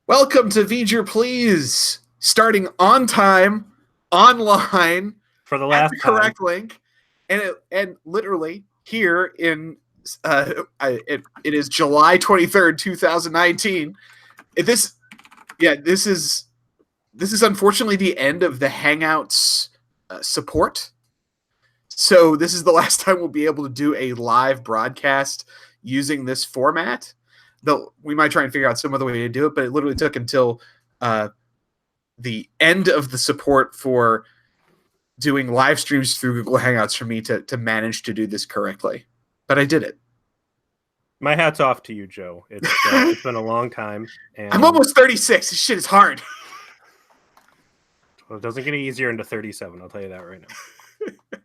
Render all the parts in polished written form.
Welcome to Voyager, please. Starting on time, online, For the at last the time. correct link, and literally here in it is July 23rd, 2019. This is unfortunately the end of the Hangouts support. So this is the last time we'll be able to do a live broadcast using this format. Though we might try and figure out some other way to do it, but it literally took until the end of the support for doing live streams through Google Hangouts for me to manage to do this correctly. But I did it. My hat's off to you, Joe. It's been a long time. And I'm almost 36. This shit is hard. Well, it doesn't get easier into 37. I'll tell you that right now.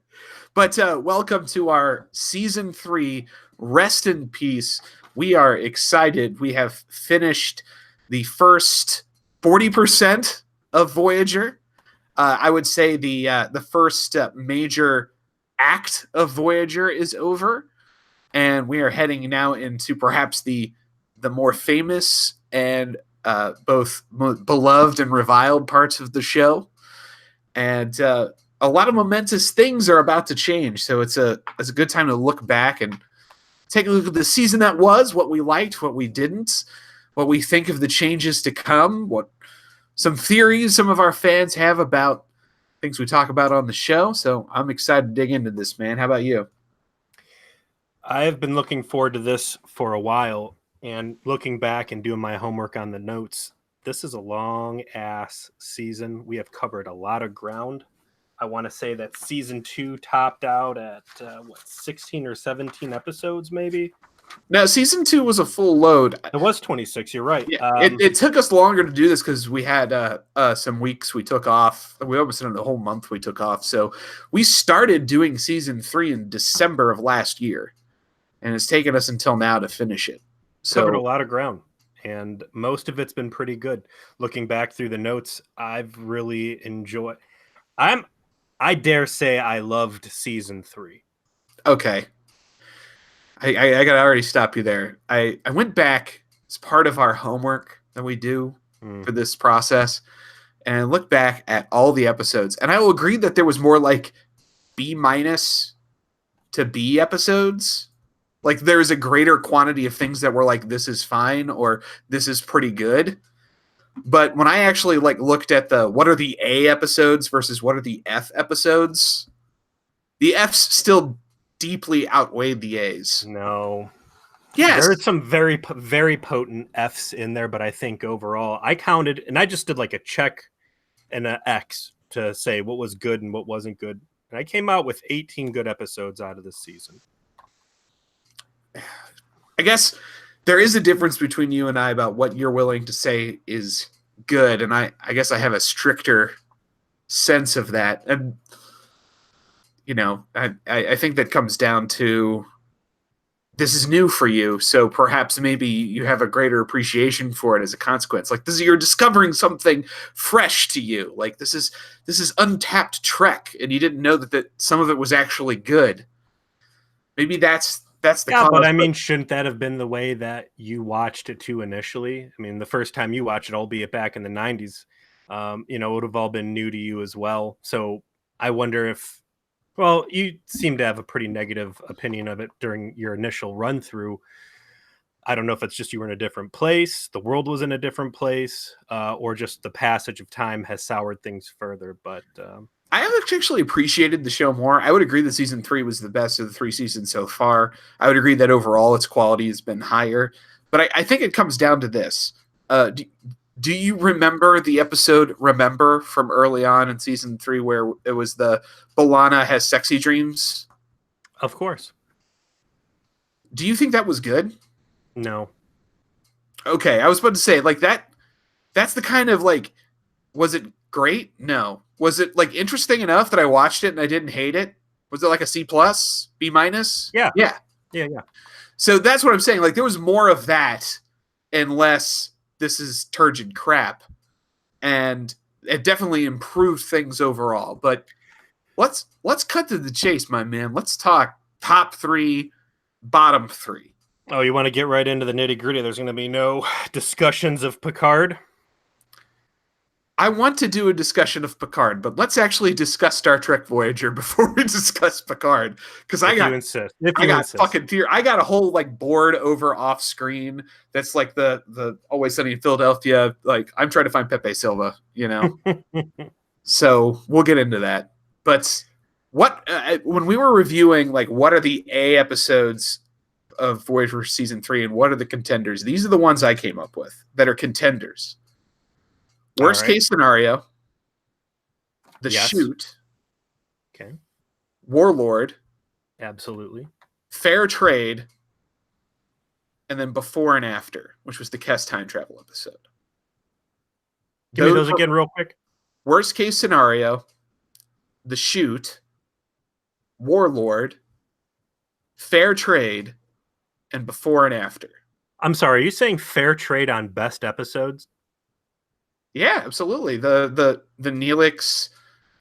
But welcome to our Season 3 Rest in Peace. We are excited. We have finished the first 40% of Voyager. I would say the first major act of Voyager is over, and we are heading now into perhaps the more famous and both beloved and reviled parts of the show. And a lot of momentous things are about to change, so it's a good time to look back and take a look at the season that was, what we liked, what we didn't, what we think of the changes to come, what some theories some of our fans have about things we talk about on the show. So I'm excited to dig into this, man. How about you? I've been looking forward to this for a while, and looking back and doing my homework on the notes, this is a long-ass season. We have covered a lot of ground. I want to say that season 2 topped out at 16 or 17 episodes, maybe. No, season 2 was a full load. It was 26. You're right. Yeah, it took us longer to do this because we had some weeks we took off. We almost had a whole month we took off. So we started doing season 3 in December of last year, and it's taken us until now to finish it. So covered a lot of ground, and most of it's been pretty good. Looking back through the notes, I've really enjoyed. I dare say I loved season 3. Okay. I gotta already stop you there. I went back as part of our homework that we do for this process, and I looked back at all the episodes, and I will agree that there was more like B- to B episodes. Like there's a greater quantity of things that were like, this is fine or this is pretty good. But when I actually like looked at what are the A episodes versus what are the F episodes, the Fs still deeply outweighed the A's. No. Yes. There are some very, very potent Fs in there, but I think overall I counted, and I just did like a check and an X to say what was good and what wasn't good. And I came out with 18 good episodes out of this season. I guess there is a difference between you and I about what you're willing to say is good, and I guess I have a stricter sense of that. And you know, I think that comes down to this is new for you, so perhaps maybe you have a greater appreciation for it as a consequence. Like you're discovering something fresh to you. Like this is untapped Trek, and you didn't know that some of it was actually good. Maybe that's the yeah, but I mean, shouldn't that have been the way that you watched it too initially? I mean, the first time you watched it, albeit back in the 90s, it would have all been new to you as well. So I wonder if, well, you seem to have a pretty negative opinion of it during your initial run through. I don't know if it's just you were in a different place, the world was in a different place, or just the passage of time has soured things further. But I have actually appreciated the show more. I would agree that season 3 was the best of the 3 seasons so far. I would agree that overall its quality has been higher. But I think it comes down to this. Do you remember the episode Remember from early on in season 3 where it was the B'Elanna has sexy dreams? Of course. Do you think that was good? No. Okay, I was about to say, like, that's the kind of, like, was it great? No. Was it like interesting enough that I watched it and I didn't hate it? Was it like a C+, B-? Yeah. So that's what I'm saying. Like there was more of that and less this is turgid crap. And it definitely improved things overall. But let's cut to the chase, my man. Let's talk top 3, bottom 3. Oh, you want to get right into the nitty-gritty? There's going to be no discussions of Picard? I want to do a discussion of Picard, but let's actually discuss Star Trek Voyager before we discuss Picard, because I got fucking theory. I got a whole like board over off screen that's like the Always Sunny in Philadelphia. Like I'm trying to find Pepe Silva, you know. So we'll get into that. But what when we were reviewing like what are the A episodes of Voyager season 3 and what are the contenders? These are the ones I came up with that are contenders. Worst case scenario, The Shoot. Okay. Warlord. Absolutely. Fair Trade. And then Before and After, which was the Kess time travel episode. Give me those again real quick. Worst case scenario, The Shoot, Warlord, Fair Trade, and Before and After. I'm sorry, are you saying Fair Trade on best episodes? Yeah, absolutely. The Neelix.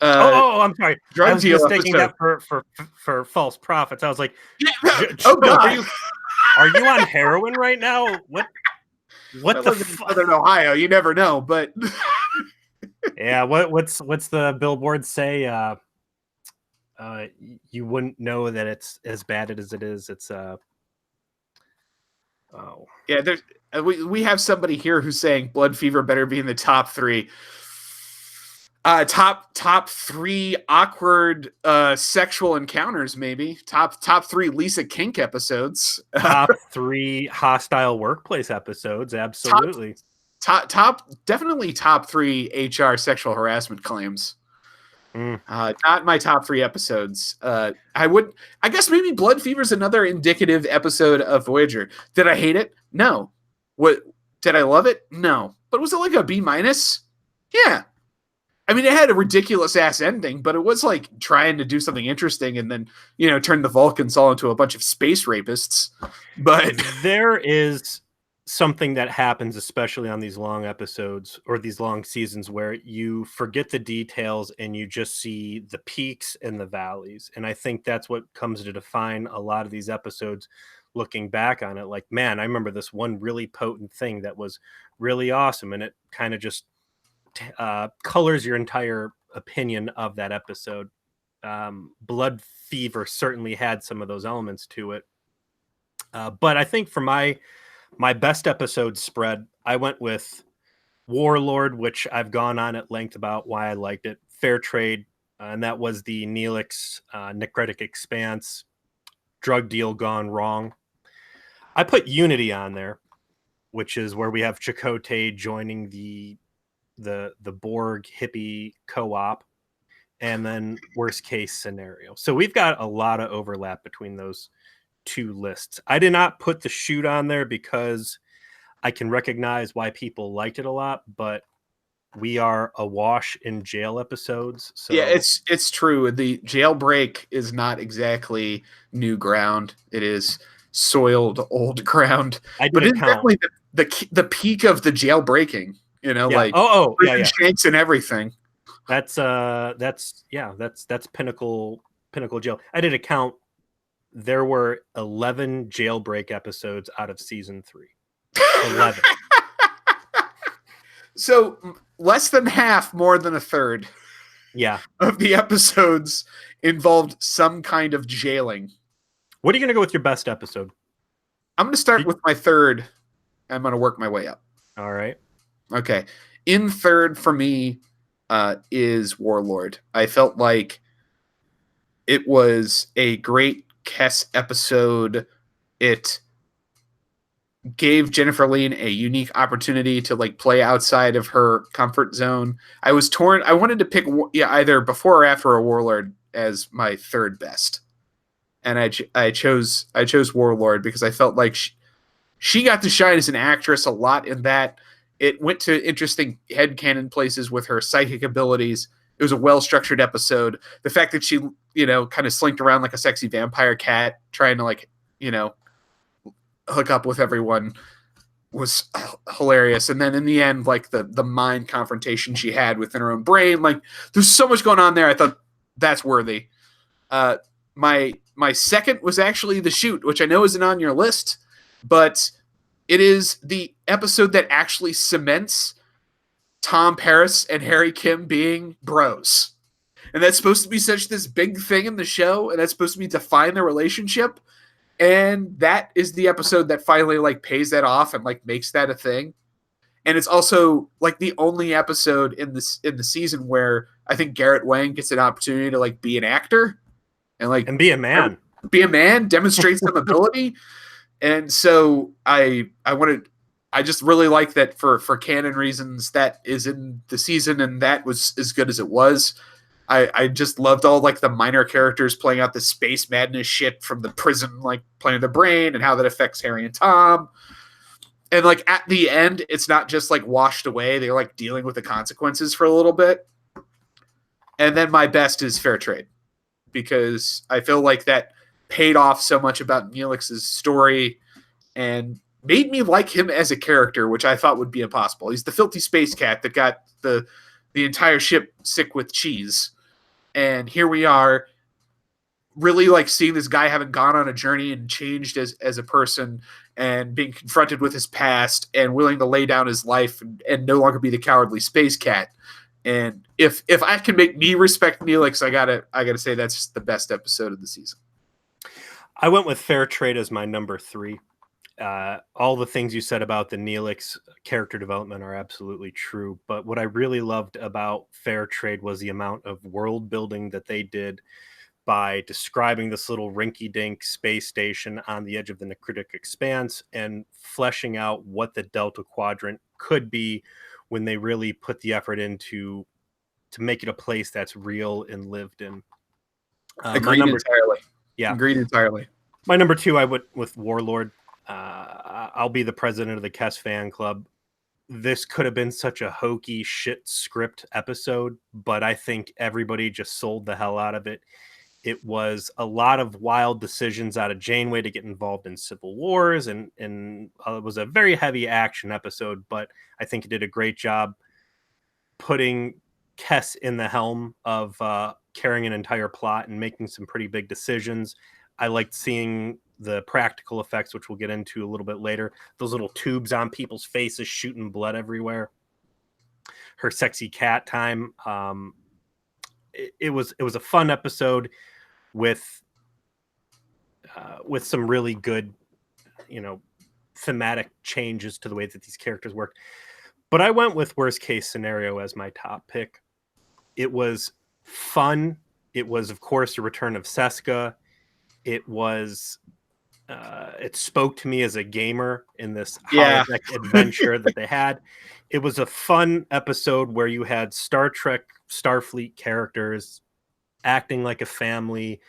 I'm sorry. I was mistaking that for False Prophets. I was like, God. Are you on heroin right now? What the fuck? Southern Ohio, you never know, but yeah. What's the billboard say? You wouldn't know that it's as bad as it is. It's yeah. There's we have somebody here who's saying Blood Fever better be in the top 3. Top 3 awkward sexual encounters, maybe. Top 3 Lisa Kink episodes. Top 3 hostile workplace episodes. Absolutely. Definitely top 3 HR sexual harassment claims. Not my top 3 episodes. I guess maybe Blood Fever is another indicative episode of Voyager. Did I hate it? No. What did I love it? No. But was it like a B-? Yeah. I mean, it had a ridiculous ass ending, but it was like trying to do something interesting and then, turn the Vulcans all into a bunch of space rapists. But there is something that happens, especially on these long episodes or these long seasons, where you forget the details and you just see the peaks and the valleys. And I think that's what comes to define a lot of these episodes looking back on it. Like, man, I remember this one really potent thing that was really awesome. And it kind of just colors your entire opinion of that episode. Blood Fever certainly had some of those elements to it. But I think for my best episode spread, I went with Warlord, which I've gone on at length about why I liked it. Fair Trade, and that was the Neelix necrotic expanse drug deal gone wrong. I put Unity on there, which is where we have Chakotay joining the Borg hippie co-op, and then Worst Case Scenario. So we've got a lot of overlap between those 2 lists. I did not put The Shoot on there because I can recognize why people liked it a lot, but we are awash in jail episodes. So yeah, it's true. The jailbreak is not exactly new ground. It is soiled old ground. But it's definitely the peak of the jailbreaking. Like Shanks and everything. That's pinnacle jail. I did a count. There were 11 jailbreak episodes out of season 3. 11. So less than half, more than a third. Yeah. Of the episodes involved some kind of jailing. What are you going to go with your best episode? I'm going to start with my third. I'm going to work my way up. All right. Okay. In third for me is Warlord. I felt like it was a great Kess episode. It gave Jennifer Lean a unique opportunity to like play outside of her comfort zone. I was torn. I wanted to pick either Before or After a Warlord as my third best. And I chose Warlord because I felt like she got to shine as an actress a lot in that. It went to interesting headcanon places with her psychic abilities. It was a well-structured episode. The fact that she, kind of slinked around like a sexy vampire cat trying to hook up with everyone was hilarious. And then in the end, like the mind confrontation she had within her own brain, like there's so much going on there. I thought that's worthy. My second was actually The Shoot, which I know isn't on your list, but it is the episode that actually cements Tom Paris and Harry Kim being bros. And that's supposed to be such this big thing in the show, and that's supposed to be define their relationship. And that is the episode that finally like pays that off and like makes that a thing. And it's also like the only episode in the season where I think Garrett Wang gets an opportunity to like be an actor and be a man. Be a man, demonstrate some ability. And so I just really like that for canon reasons that is in the season, and that was as good as it was. I just loved all like the minor characters playing out the space madness shit from the prison, like playing the brain and how that affects Harry and Tom. And like at the end, it's not just like washed away. They're like dealing with the consequences for a little bit. And then my best is Fair Trade, because I feel like that paid off so much about Neelix's story and made me like him as a character, which I thought would be impossible. He's the filthy space cat that got the entire ship sick with cheese. And here we are, really like seeing this guy having gone on a journey and changed as a person and being confronted with his past and willing to lay down his life and no longer be the cowardly space cat. And if I can make me respect Neelix, I gotta say that's just the best episode of the season. I went with Fair Trade as my number 3. All the things you said about the Neelix character development are absolutely true. But what I really loved about Fair Trade was the amount of world building that they did by describing this little rinky-dink space station on the edge of the Necritic Expanse and fleshing out what the Delta Quadrant could be when they really put the effort into to make it a place that's real and lived in. Agreed entirely. Yeah. Agreed entirely. My number 2, I went with Warlord. I'll be the president of the Kess fan club. This could have been such a hokey shit script episode, but I think everybody just sold the hell out of it. It was a lot of wild decisions out of Janeway to get involved in civil wars, and it was a very heavy action episode, but I think it did a great job putting Kess in the helm of carrying an entire plot and making some pretty big decisions. I liked seeing the practical effects, which we'll get into a little bit later. Those little tubes on people's faces shooting blood everywhere. Her sexy cat time. It was a fun episode with some really good, thematic changes to the way that these characters work. But I went with Worst Case Scenario as my top pick. It was fun. It was, of course, the return of Seska. It was it spoke to me as a gamer in this holodeck adventure that they had. It was a fun episode where you had Star Trek, Starfleet characters acting like a family,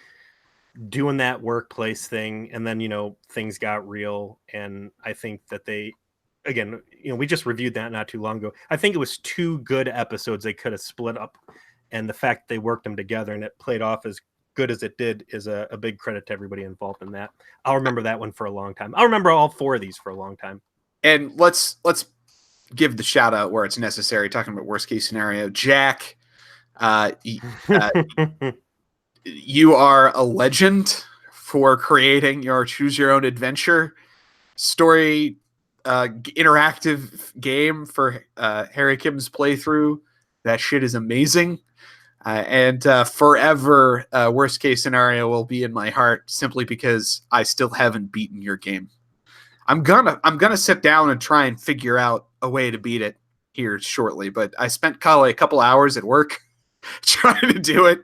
doing that workplace thing, and then things got real. And I think that they, again, we just reviewed that not too long ago. I think it was 2 good episodes they could have split up, and the fact they worked them together and it played off as good as it did is a big credit to everybody involved in that. I'll remember that one for a long time. I'll remember all 4 of these for a long time. And let's give the shout out where it's necessary. Talking about Worst Case Scenario, Jack, you are a legend for creating your choose your own adventure story interactive game for Harry Kim's playthrough. That shit is amazing. And forever, Worst Case Scenario will be in my heart simply because I still haven't beaten your game. I'm gonna sit down and try and figure out a way to beat it here shortly. But I spent a couple hours at work trying to do it.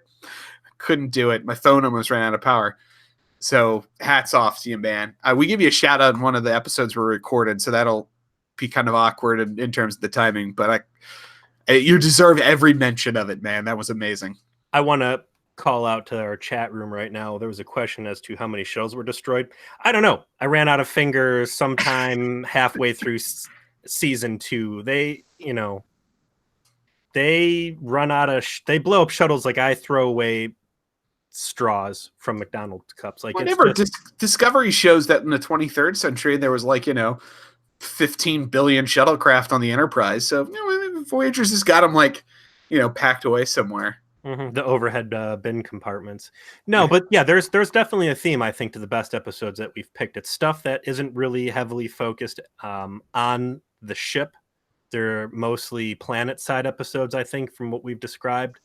Couldn't do it. My phone almost ran out of power. So hats off to you, man. We give you a shout out in one of the episodes we recorded, so that'll be kind of awkward in terms of the timing. But you deserve every mention of it, man. That was amazing. I want to call out to our chat room right now. There was a question as to how many shells were destroyed. I don't know. I ran out of fingers sometime halfway through season 2. They run out of they blow up shuttles like I throw away straws from McDonald's cups. Like whatever. Discovery shows that in the 23rd century there was 15 billion shuttlecraft on the Enterprise. So Voyager's just got them packed away somewhere. The overhead bin compartments. No, but yeah, there's definitely a theme, I think, to the best episodes that we've picked. It's stuff that isn't really heavily focused on the ship. They're mostly planet side episodes, I think, from what we've described.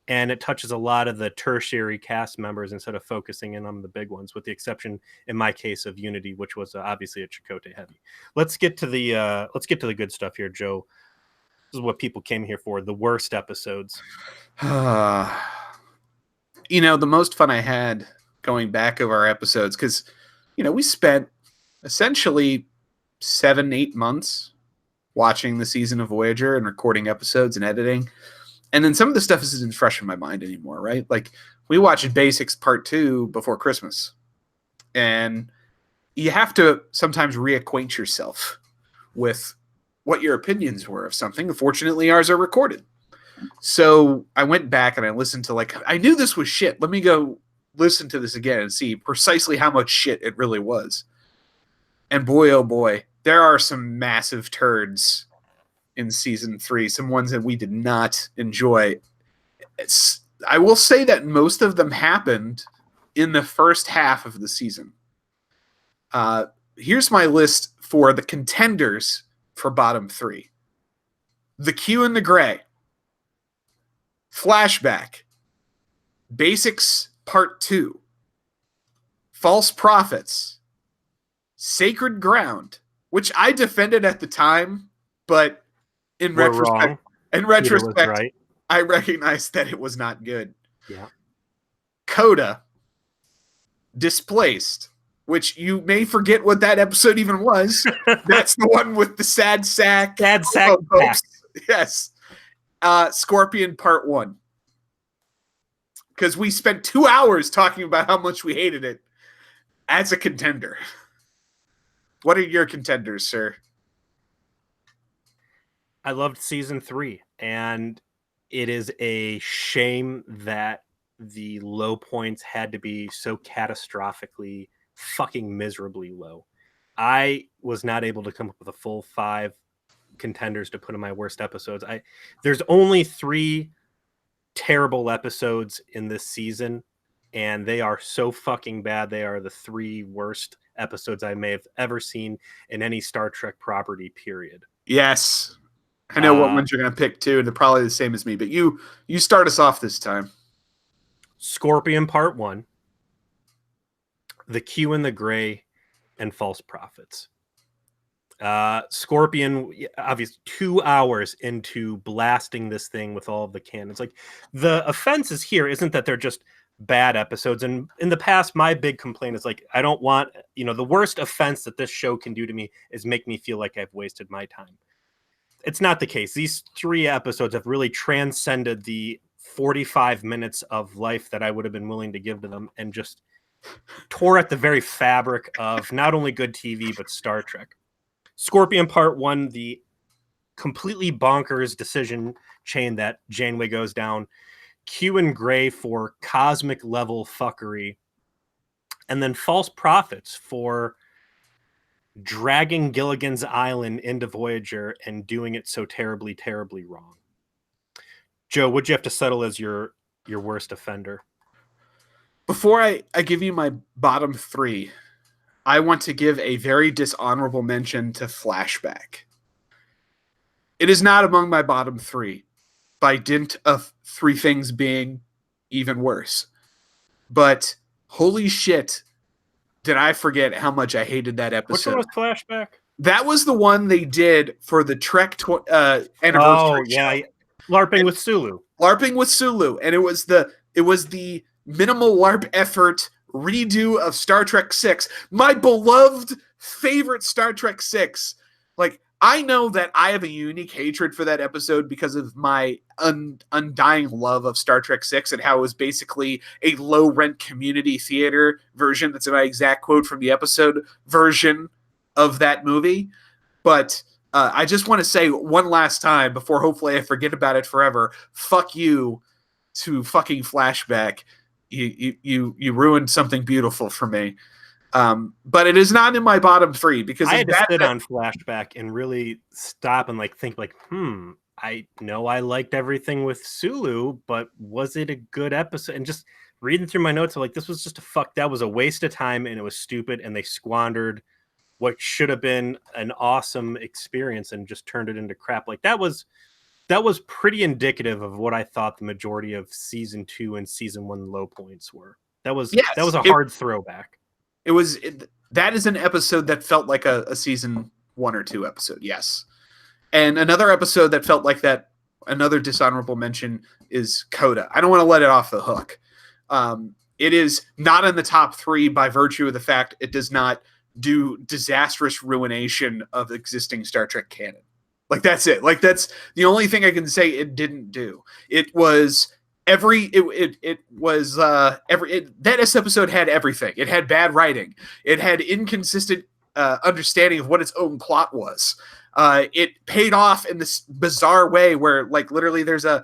And it touches a lot of the tertiary cast members instead of focusing in on the big ones, with the exception, in my case, of Unity, which was obviously a Chakotay heavy. Let's get to the good stuff here, Joe. This is what people came here for: the worst episodes. The most fun I had going back over our episodes, because we spent essentially 7-8 months watching the season of Voyager and recording episodes and editing. And then some of the stuff isn't fresh in my mind anymore, right? Like, we watched Basics Part 2 before Christmas. And you have to sometimes reacquaint yourself with what your opinions were of something. Fortunately, ours are recorded. So I went back and I listened to, I knew this was shit. Let me go listen to this again and see precisely how much shit it really was. And boy, oh boy, there are some massive turds in season 3, some ones that we did not enjoy. I will say that most of them happened in the first half of the season. Here's my list for the contenders for bottom 3. The Q and the Gray, Flashback, Basics Part 2, False Prophets, Sacred Ground, which I defended at the time, but in retrospect, right. I recognized that it was not good. Yeah. Coda, Displaced, which you may forget what that episode even was. That's the one with the sad sack. Sad sack. Yes. Scorpion Part 1. Because we spent 2 hours talking about how much we hated it as a contender. What are your contenders, sir? I loved season 3, and it is a shame that the low points had to be so catastrophically fucking miserably low. I was not able to come up with a full 5 contenders to put in my worst episodes. There's only 3 terrible episodes in this season, and they are so fucking bad. They are the 3 worst episodes I may have ever seen in any Star Trek property, period. Yes. I know what ones you're going to pick too, and they're probably the same as me, but you start us off this time. Scorpion Part 1, The Q and the Gray, and False Prophets. Scorpion, obviously 2 hours into blasting this thing with all of the cannons. Like, the offenses here isn't that they're just bad episodes. And in the past, my big complaint is I don't want, the worst offense that this show can do to me is make me feel like I've wasted my time. It's not the case. These 3 episodes have really transcended the 45 minutes of life that I would have been willing to give to them, and just tore at the very fabric of not only good TV, but Star Trek. Scorpion Part 1, the completely bonkers decision chain that Janeway goes down. Q and Gray for cosmic level fuckery. And then False Prophets for dragging Gilligan's Island into Voyager and doing it so terribly, terribly wrong. Joe, what'd you have to settle as your worst offender? Before I give you my bottom 3, I want to give a very dishonorable mention to Flashback. It is not among my bottom 3, by dint of 3 things being even worse. But holy shit, did I forget how much I hated that episode. Which one was Flashback? That was the one they did for the Trek anniversary. Oh, yeah. LARPing with Sulu. LARPing with Sulu. And it was the minimal LARP effort redo of Star Trek 6. My beloved favorite Star Trek 6. I know that I have a unique hatred for that episode because of my undying love of Star Trek 6 and how it was basically a low-rent community theater version. That's my exact quote from the episode version of that movie. But I just want to say one last time before hopefully I forget about it forever, fuck you to fucking Flashback. You ruined something beautiful for me. But it is not in my bottom 3 because I had to sit on Flashback and really stop and think I know I liked everything with Sulu, but was it a good episode? And just reading through my notes, I'm this was just that was a waste of time, and it was stupid, and they squandered what should have been an awesome experience and just turned it into crap. Like that was pretty indicative of what I thought the majority of season 2 and season 1 low points were. That was Yes, a hard throwback. That is an episode that felt like a season 1 or 2 episode. Yes. And another episode that felt like that, another dishonorable mention, is Coda. I don't want to let it off the hook. It is not in the top 3 by virtue of the fact it does not do disastrous ruination of existing Star Trek canon. Like, that's it. Like, that's the only thing I can say it didn't do. It was that episode had everything. It had bad writing. It had inconsistent understanding of what its own plot was. It paid off in this bizarre way where, like, literally there's a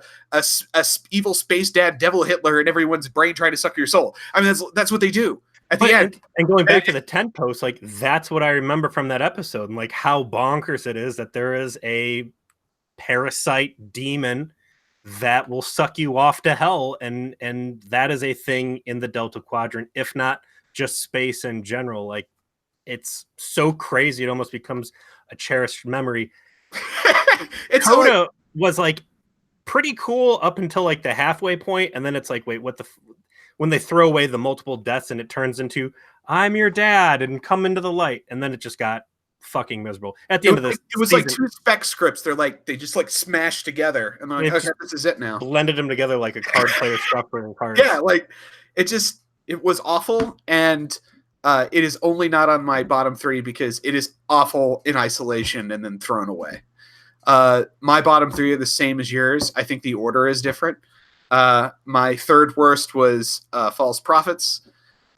evil space dad, devil Hitler, in everyone's brain trying to suck your soul. I mean, that's what they do at the end. And going back to the tent post, like, that's what I remember from that episode, and like how bonkers it is that there is a parasite demon that will suck you off to hell, and that is a thing in the Delta Quadrant, if not just space in general. Like, it's so crazy it almost becomes a cherished memory. Coda was like pretty cool up until like the halfway point, and then it's like, wait, what the when they throw away the multiple deaths and it turns into I'm your dad and come into the light, and then it just got fucking miserable at the end of this. It was season. Like 2 spec scripts. They just like smashed together, and they're like, okay, this is it now. Blended them together like a card player shuffling cards. Yeah, like it was awful, and it is only not on my bottom 3 because it is awful in isolation and then thrown away. My bottom 3 are the same as yours. I think the order is different. My third worst was False Prophets.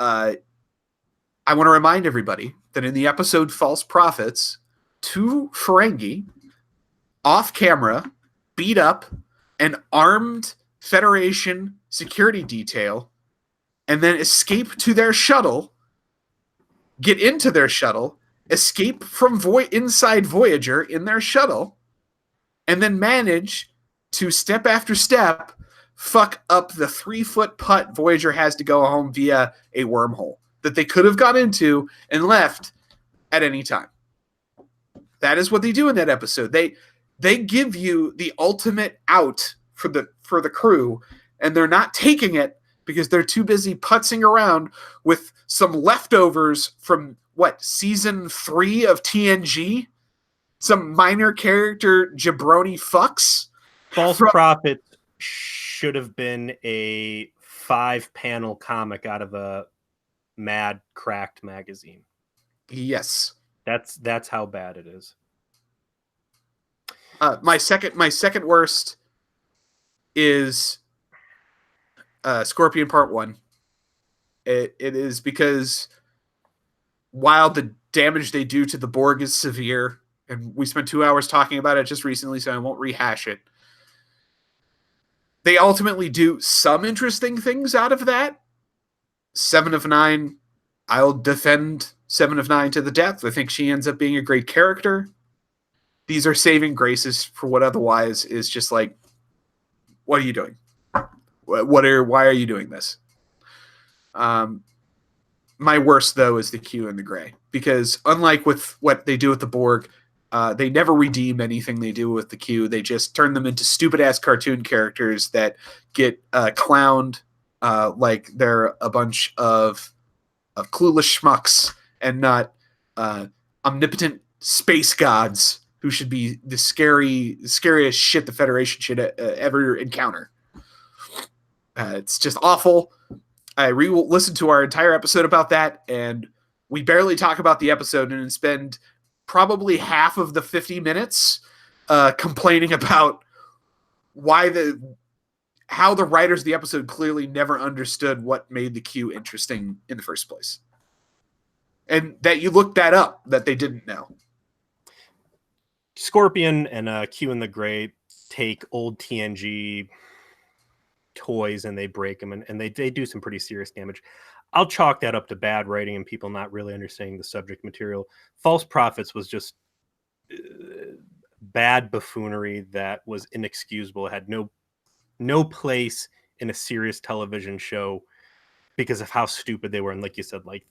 I want to remind everybody that in the episode False Prophets, 2 Ferengi off camera beat up an armed Federation security detail and then escape to their shuttle, get into their shuttle, escape from inside Voyager in their shuttle, and then manage to step after step fuck up the 3-foot putt Voyager has to go home via a wormhole that they could have got into and left at any time. That is what they do in that episode. They give you the ultimate out for the crew, and they're not taking it because they're too busy putzing around with some leftovers from season 3 of TNG, some minor character jabroni fucks. False Prophet should have been a 5-panel comic out of a Mad Cracked magazine. Yes, that's how bad it is. My second worst is Scorpion Part 1. It is because while the damage they do to the Borg is severe, and we spent 2 hours talking about it just recently, so I won't rehash it, they ultimately do some interesting things out of that. 7 of 9, I'll defend 7 of 9 to the death. I think she ends up being a great character. These are saving graces for what otherwise is just like, what are you doing? Why are you doing this? My worst, though, is the Q and the Gray, because unlike with what they do with the Borg, they never redeem anything they do with the Q. They just turn them into stupid-ass cartoon characters that get clowned like they're a bunch of clueless schmucks and not omnipotent space gods who should be the scariest shit the Federation should ever encounter. It's just awful. I listened to our entire episode about that, and we barely talk about the episode and spend probably half of the 50 minutes complaining about how the writers of the episode clearly never understood what made the Q interesting in the first place. And that you looked that up, that they didn't know. Scorpion and Q and the Gray take old TNG toys and they break them, and they do some pretty serious damage. I'll chalk that up to bad writing and people not really understanding the subject material. False Prophets was just bad buffoonery that was inexcusable. It had no place in a serious television show because of how stupid they were. And like you said, like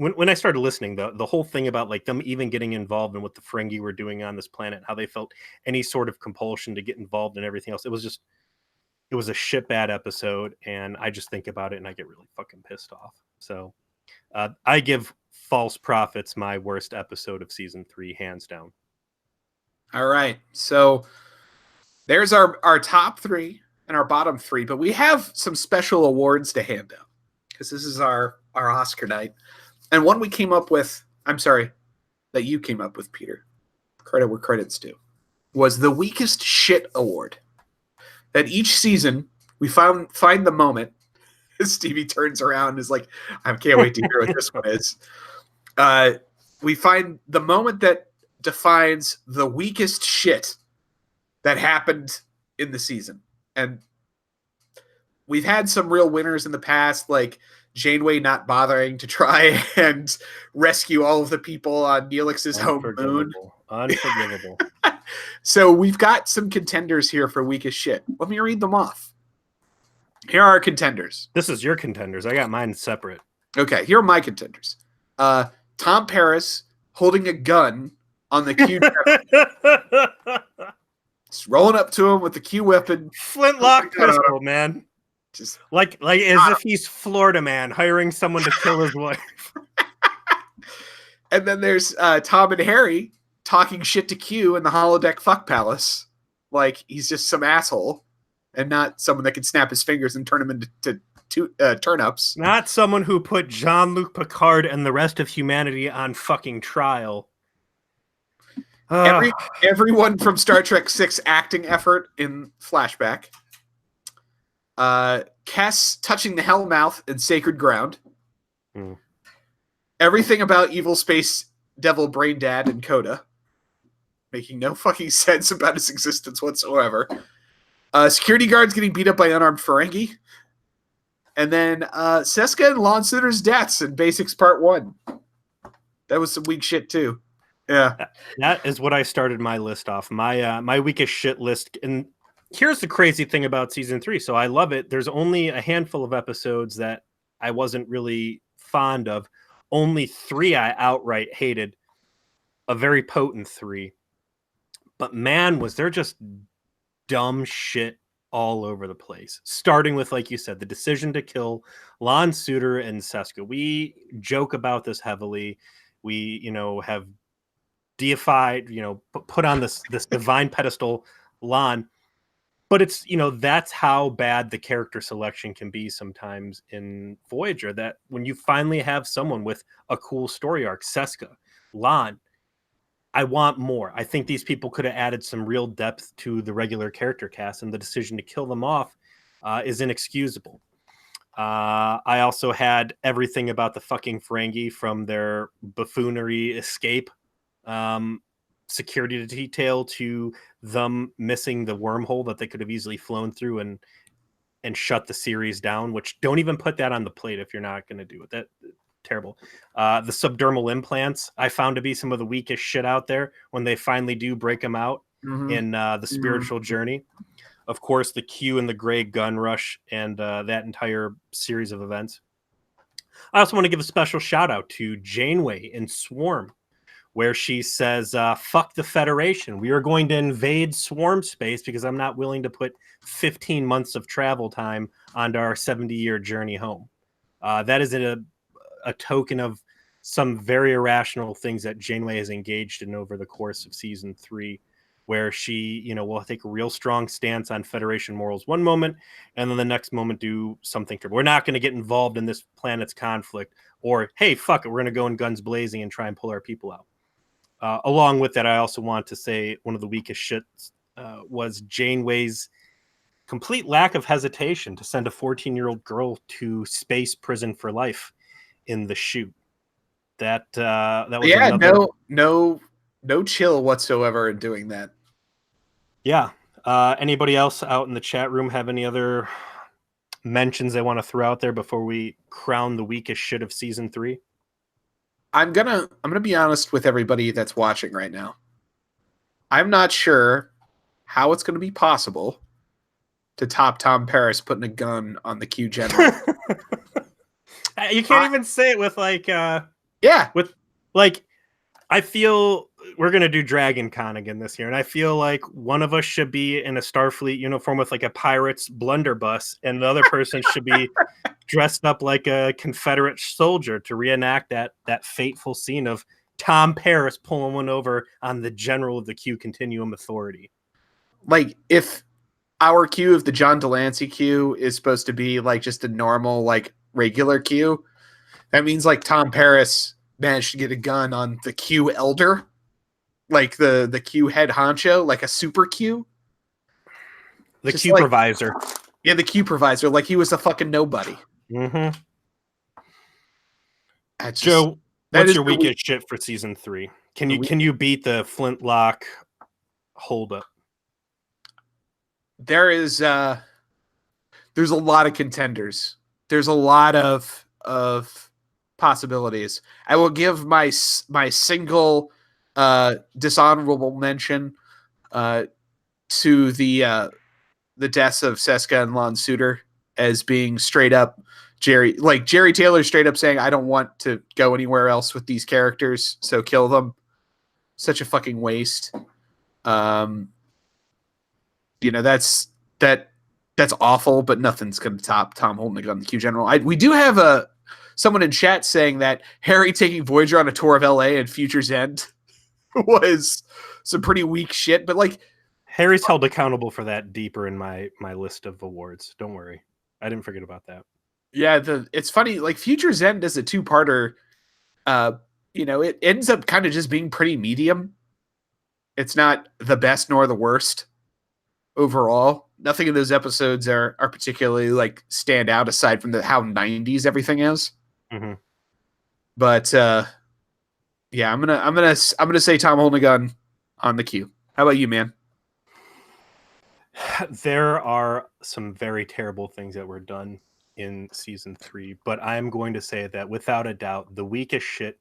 when I started listening, the whole thing about like them even getting involved in what the Ferengi were doing on this planet, how they felt any sort of compulsion to get involved in everything else, it was a shit bad episode, and I just think about it and I get really fucking pissed off. So I give False Prophets my worst episode of season 3, hands down. All right, so there's our top 3 and our bottom 3, but we have some special awards to hand out because this is our Oscar night. And one we came up with, I'm sorry, that you came up with, Peter, credit where credit's due, was the Weakest Shit Award. That each season we find the moment. Stevie turns around and is like, I can't wait to hear what this one is. We find the moment that defines the weakest shit that happened in the season. And we've had some real winners in the past, like Janeway not bothering to try and rescue all of the people on Neelix's home moon. Unforgivable. So we've got some contenders here for weakest shit. Let me read them off. Here are our contenders. This is your contenders. I got mine separate. Okay, here are my contenders. Tom Paris holding a gun on the Q. Just rolling up to him with the Q weapon. Flintlock pistol, man. Just like as if he's Florida Man hiring someone to kill his wife. And then there's Tom and Harry talking shit to Q in the holodeck fuck palace. Like he's just some asshole and not someone that can snap his fingers and turn him into turnips. Not someone who put Jean-Luc Picard and the rest of humanity on fucking trial. Everyone from Star Trek 6 acting effort in flashback. Kes touching the Hellmouth in Sacred Ground. Everything about evil space devil brain dad and Coda. Making no fucking sense about his existence whatsoever. Security guards getting beat up by unarmed Ferengi. And then Seska and Lon Suder's deaths in Basics Part 1. That was some weak shit too. Yeah. That is what I started my list off. My weakest shit list. And here's the crazy thing about season 3. So I love it. There's only a handful of episodes that I wasn't really fond of. Only 3 I outright hated. A very potent 3. But man, was there just dumb shit all over the place. Starting with, like you said, the decision to kill Lon Suder and Seska. We joke about this heavily. We, have deified, put on this divine pedestal Lon. But it's, that's how bad the character selection can be sometimes in Voyager, that when you finally have someone with a cool story arc, Seska, Lon, I want more. I think these people could have added some real depth to the regular character cast, and the decision to kill them off is inexcusable. I also had everything about the fucking Ferengi, from their buffoonery escape, security detail, to them missing the wormhole that they could have easily flown through and shut the series down, which don't even put that on the plate if you're not going to do it. That terrible. The subdermal implants I found to be some of the weakest shit out there when they finally do break them out in the spiritual journey. Of course, the Q and the Gray gun rush and that entire series of events. I also want to give a special shout out to Janeway in Swarm, where she says, fuck the Federation. We are going to invade Swarm space because I'm not willing to put 15 months of travel time onto our 70-year journey home. That is a token of some very irrational things that Janeway has engaged in over the course of season 3, where she, will take a real strong stance on Federation morals one moment, and then the next moment do something. We're not going to get involved in this planet's conflict, or, hey, fuck it, we're going to go in guns blazing and try and pull our people out. Along with that, I also want to say one of the weakest shits was Janeway's complete lack of hesitation to send a 14-year-old girl to space prison for life in the shoot. That was no chill whatsoever in doing that. Yeah. Anybody else out in the chat room have any other mentions they want to throw out there before we crown the weakest shit of season 3? I'm gonna be honest with everybody that's watching right now. I'm not sure how it's gonna be possible to top Tom Paris putting a gun on the Q general. You can't even say it with like Yeah. With like, I feel we're gonna do Dragon Con again this year, and I feel like one of us should be in a Starfleet uniform with like a pirate's blunderbuss, and the other person should be dressed up like a Confederate soldier to reenact that fateful scene of Tom Paris pulling one over on the general of the Q Continuum Authority. Like, if our Q of the John Delancey Q is supposed to be like just a normal, like regular Q, that means like Tom Paris managed to get a gun on the Q Elder, like the Q head honcho, like a super Q. The Just Q like, provisor. yeah, the Q provisor, like he was a fucking nobody. Mm-hmm. Just, Joe, what's your weakest shit for season 3? Can you beat the Flintlock holdup? There's a lot of contenders. There's a lot of possibilities. I will give my single dishonorable mention to the deaths of Seska and Lon Suter as being straight up Jerry Taylor straight up saying, I don't want to go anywhere else with these characters, so kill them. Such a fucking waste. That's awful, but nothing's going to top Tom holding a gun to Q General. We do have someone in chat saying that Harry taking Voyager on a tour of LA and Future's End was some pretty weak shit, but like Harry's held accountable for that deeper in my list of awards. Don't worry. I didn't forget about that. Yeah, it's funny, like Future's End as a two-parter, it ends up kind of just being pretty medium. It's not the best nor the worst overall. Nothing in those episodes are particularly like stand out aside from how 90s everything is. Mm-hmm. But yeah, I'm gonna say Tom holding a gun on the Q. How about you, man? There are some very terrible things that were done in season 3, but I'm going to say that without a doubt, the weakest shit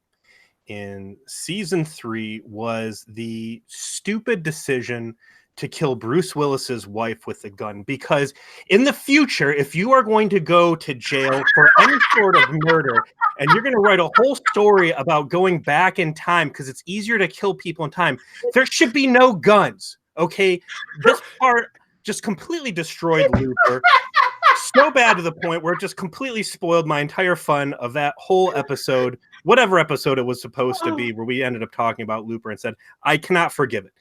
in season 3 was the stupid decision to kill Bruce Willis's wife with a gun, because in the future, if you are going to go to jail for any sort of murder and you're going to write a whole story about going back in time because it's easier to kill people in time, there should be no guns. Okay, this part just completely destroyed Looper. So bad to the point where it just completely spoiled my entire fun of that whole episode, whatever episode it was supposed to be, where we ended up talking about Looper and said, I cannot forgive it.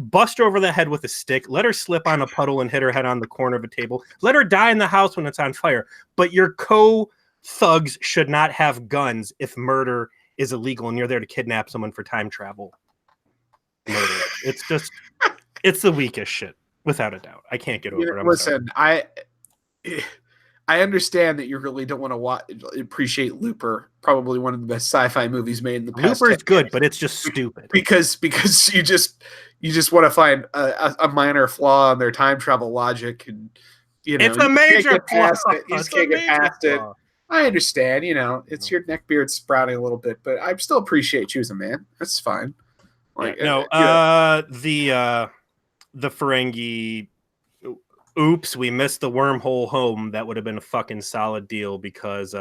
Bust her over the head with a stick, let her slip on a puddle and hit her head on the corner of a table, let her die in the house when it's on fire. But your co-thugs should not have guns if murder is illegal and you're there to kidnap someone for time travel. Murder. It's the weakest shit, without a doubt. I can't get over it. Listen, I understand that you really don't want to appreciate Looper, probably one of the best sci-fi movies made in the past. Looper is good, but it's just stupid. Because you just want to find a minor flaw in their time travel logic, and it's a major flaw. You just can't get past it. I understand, it's your neckbeard sprouting a little bit, but I still appreciate you as a man. That's fine. Like the Ferengi. Oops, we missed the wormhole home. That would have been a fucking solid deal because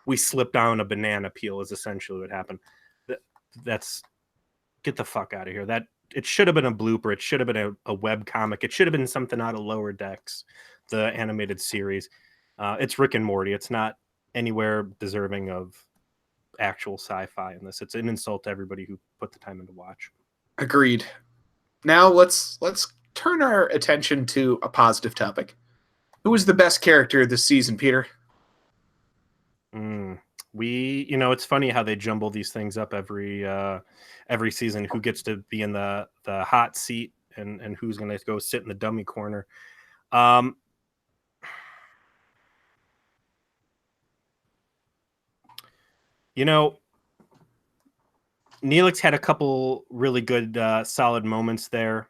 we slipped down a banana peel is essentially what happened. That's get the fuck out of here. That it should have been a blooper. It should have been a web comic. It should have been something out of Lower Decks, the animated series. It's Rick and Morty. It's not anywhere deserving of actual sci-fi in this. It's an insult to everybody who put the time in to watch. Agreed. Now let's turn our attention to a positive topic. Who was the best character this season, Peter? It's funny how they jumble these things up every season. Who gets to be in the hot seat and who's going to go sit in the dummy corner? Neelix had a couple really good, solid moments there.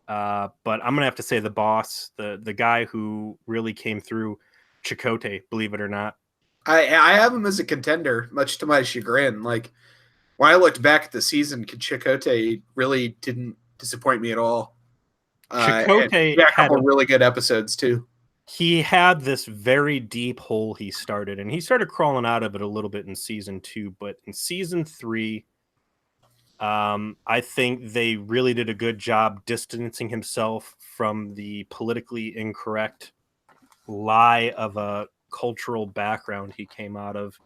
But I'm gonna have to say the boss, the guy who really came through, Chakotay, believe it or not. I have him as a contender, much to my chagrin. Like when I looked back at the season, Chakotay really didn't disappoint me at all. Chakotay had a couple really good episodes too. he had this very deep hole he started, and he started crawling out of it a little bit in season 2, but in season 3, I think they really did a good job distancing himself from the politically incorrect lie of a cultural background he came out of,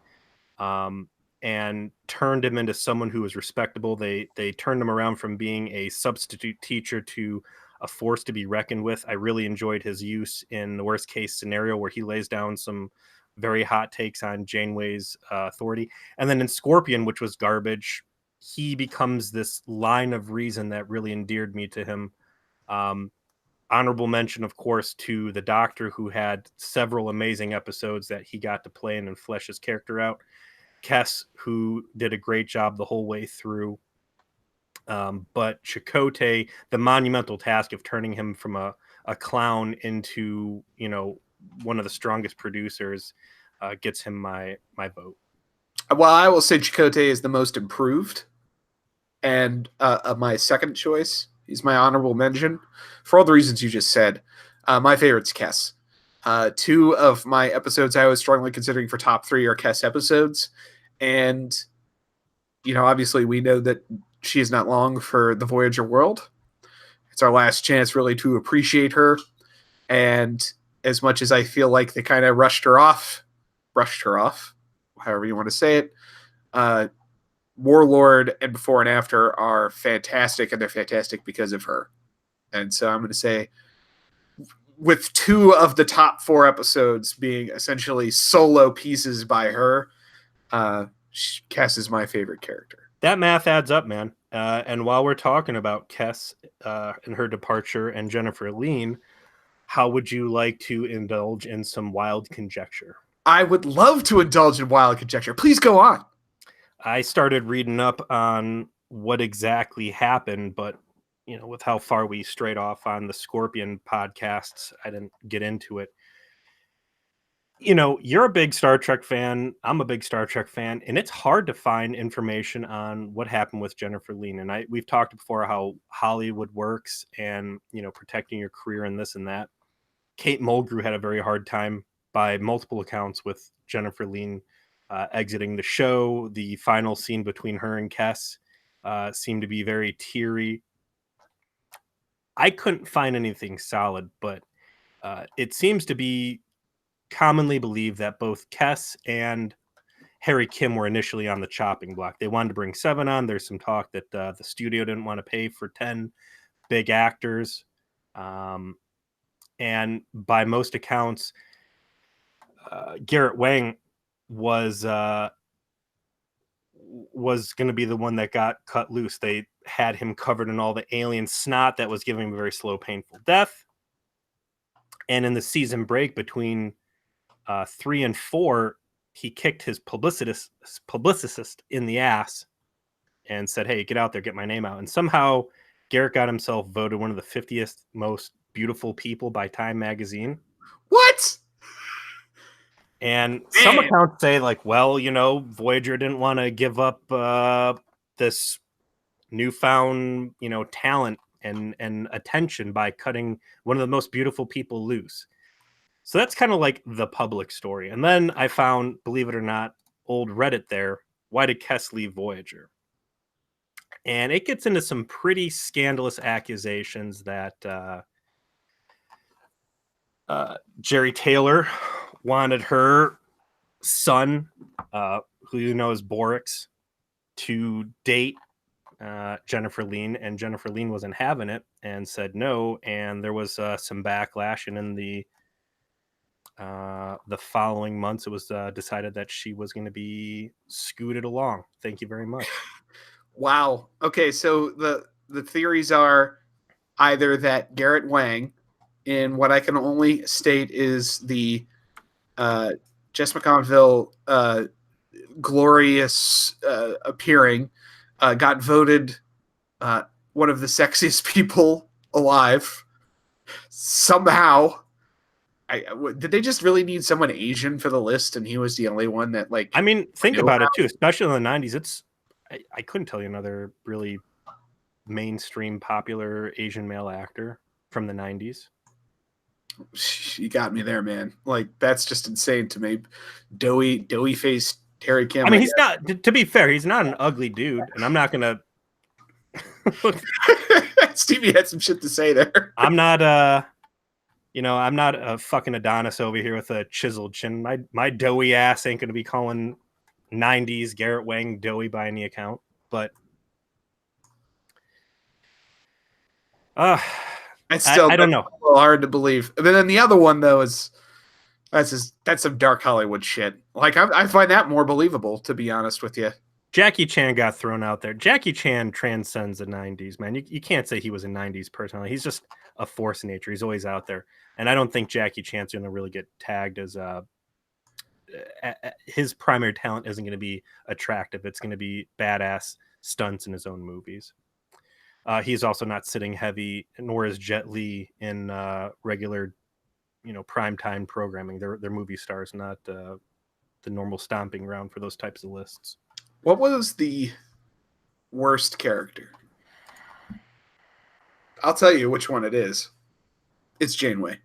um, and turned him into someone who was respectable. They turned him around from being a substitute teacher to a force to be reckoned with. I really enjoyed his use in the worst case scenario where he lays down some very hot takes on Janeway's authority. And then in Scorpion, which was garbage, he becomes this line of reason that really endeared me to him. Um, Honorable mention, of course, to the Doctor, who had several amazing episodes that he got to play in and flesh his character out. Kess, who did a great job the whole way through. But Chakotay, the monumental task of turning him from a clown into, one of the strongest producers, gets him my vote. Well, I will say Chakotay is the most improved, and my second choice. He's my honorable mention for all the reasons you just said. My favorite's Kess. 2 of my episodes I was strongly considering for top 3 are Kess episodes, and obviously we know that she is not long for the Voyager world. It's our last chance really to appreciate her, and as much as I feel like they kind of brushed her off, however you want to say it, Warlord and Before and After are fantastic, and they're fantastic because of her. And so I'm going to say, with 2 of the top 4 episodes being essentially solo pieces by her, Kess is my favorite character. That math adds up, man. And while we're talking about Kess and her departure and Jennifer Lean, how would you like to indulge in some wild conjecture? I would love to indulge in wild conjecture. Please go on. I started reading up on what exactly happened, but with how far we strayed off on the Scorpion podcasts, I didn't get into it. You're a big Star Trek fan. I'm a big Star Trek fan, and it's hard to find information on what happened with Jennifer Lean. And we've talked before how Hollywood works and, protecting your career and this and that. Kate Mulgrew had a very hard time by multiple accounts with Jennifer Lean exiting the show. The final scene between her and Kess seemed to be very teary. I couldn't find anything solid, but it seems to be commonly believed that both Kess and Harry Kim were initially on the chopping block. They wanted to bring 7 on. There's some talk that the studio didn't want to pay for 10 big actors. And by most accounts, Garrett Wang was going to be the one that got cut loose. They had him covered in all the alien snot that was giving him a very slow, painful death. And in the season break between 3 and 4, he kicked his publicist in the ass and said, "Hey, get out there, get my name out." And somehow Garrett got himself voted one of the 50th most beautiful people by Time magazine. What? And some accounts say, like, well, Voyager didn't want to give up this newfound, talent and attention by cutting one of the most beautiful people loose. So that's kind of like the public story. And then I found, believe it or not, old Reddit there. Why did Kess leave Voyager? And it gets into some pretty scandalous accusations that Jerry Taylor wanted her son, who you know is Borix, to date Jennifer Lean, and Jennifer Lean wasn't having it and said no. And there was some backlash, and in the following months, it was decided that she was going to be scooted along. Thank you very much. Wow. Okay, so the theories are either that Garrett Wang, in what I can only state is the Jess McConville glorious appearing, got voted one of the sexiest people alive somehow. Did they just really need someone Asian for the list, and he was the only one that, like? I mean, think about it too, especially in the 90s. I couldn't tell you another really mainstream popular Asian male actor from the 90s. You got me there, man. Like, that's just insane to me. Doughy faced Harry Kim. I mean, he's not. To be fair, he's not an ugly dude, and I'm not gonna. Stevie had some shit to say there. I'm not. I'm not a fucking Adonis over here with a chiseled chin. My doughy ass ain't gonna be calling '90s Garrett Wang doughy by any account. But I don't know. A little hard to believe. But then the other one though is that's some dark Hollywood shit. Like I find that more believable, to be honest with you. Jackie Chan got thrown out there. Jackie Chan transcends the 90s, man. You can't say he was a 90s person. He's just a force of nature. He's always out there. And I don't think Jackie Chan's going to really get tagged as his primary talent isn't going to be attractive. It's going to be badass stunts in his own movies. He's also not sitting heavy, nor is Jet Li in regular, primetime programming. They're movie stars, not the normal stomping ground for those types of lists. What was the worst character? I'll tell you which one it is. It's Janeway.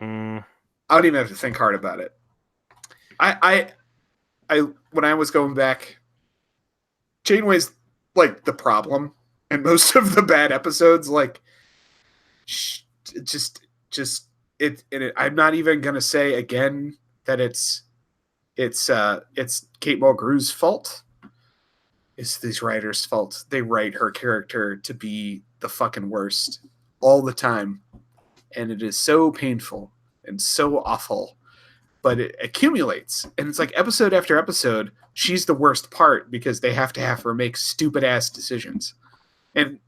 I don't even have to think hard about it. I when I was going back, Janeway's like the problem, and most of the bad episodes, like, I'm not even gonna say again that it's Kate Mulgrew's fault. It's these writers' fault. They write her character to be the fucking worst all the time. And it is so painful and so awful. But it accumulates. And it's like episode after episode, she's the worst part because they have to have her make stupid-ass decisions. And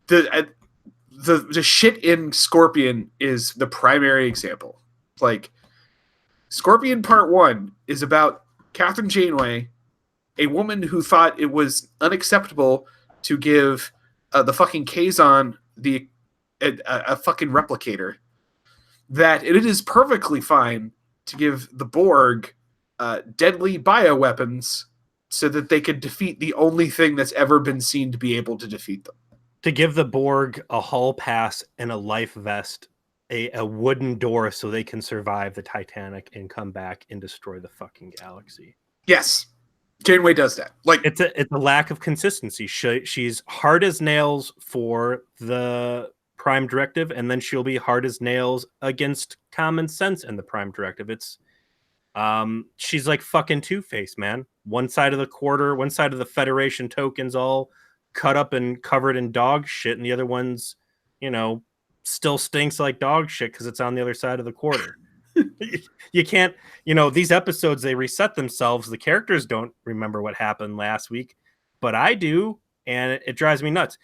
the shit in Scorpion is the primary example. Like, Scorpion Part 1 is about Catherine Janeway, a woman who thought it was unacceptable to give the fucking Kazon a fucking replicator. That it is perfectly fine to give the Borg deadly bioweapons so that they could defeat the only thing that's ever been seen to be able to defeat them. To give the Borg a hull pass and a life vest, a wooden door so they can survive the Titanic and come back and destroy the fucking galaxy. Yes. Janeway does that. Like, it's a lack of consistency. She's hard as nails for the Prime Directive, and then she'll be hard as nails against common sense in the Prime Directive. It's she's like fucking Two-Face, man. One side of the Federation tokens all cut up and covered in dog shit, and the other one's, still stinks like dog shit because it's on the other side of the quarter. You can't, these episodes, they reset themselves. The characters don't remember what happened last week, but I do, and it drives me nuts.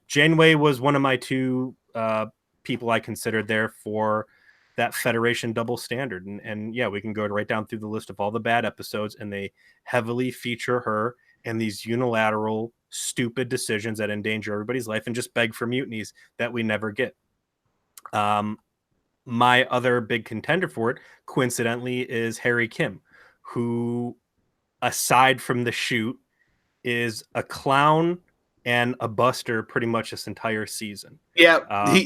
Janeway was one of my two people I considered there for that Federation double standard. And we can go right down through the list of all the bad episodes, and they heavily feature her and these unilateral, stupid decisions that endanger everybody's life and just beg for mutinies that we never get. My other big contender for it, coincidentally, is Harry Kim, who, aside from the shoot, is a clown and a buster pretty much this entire season. Yeah.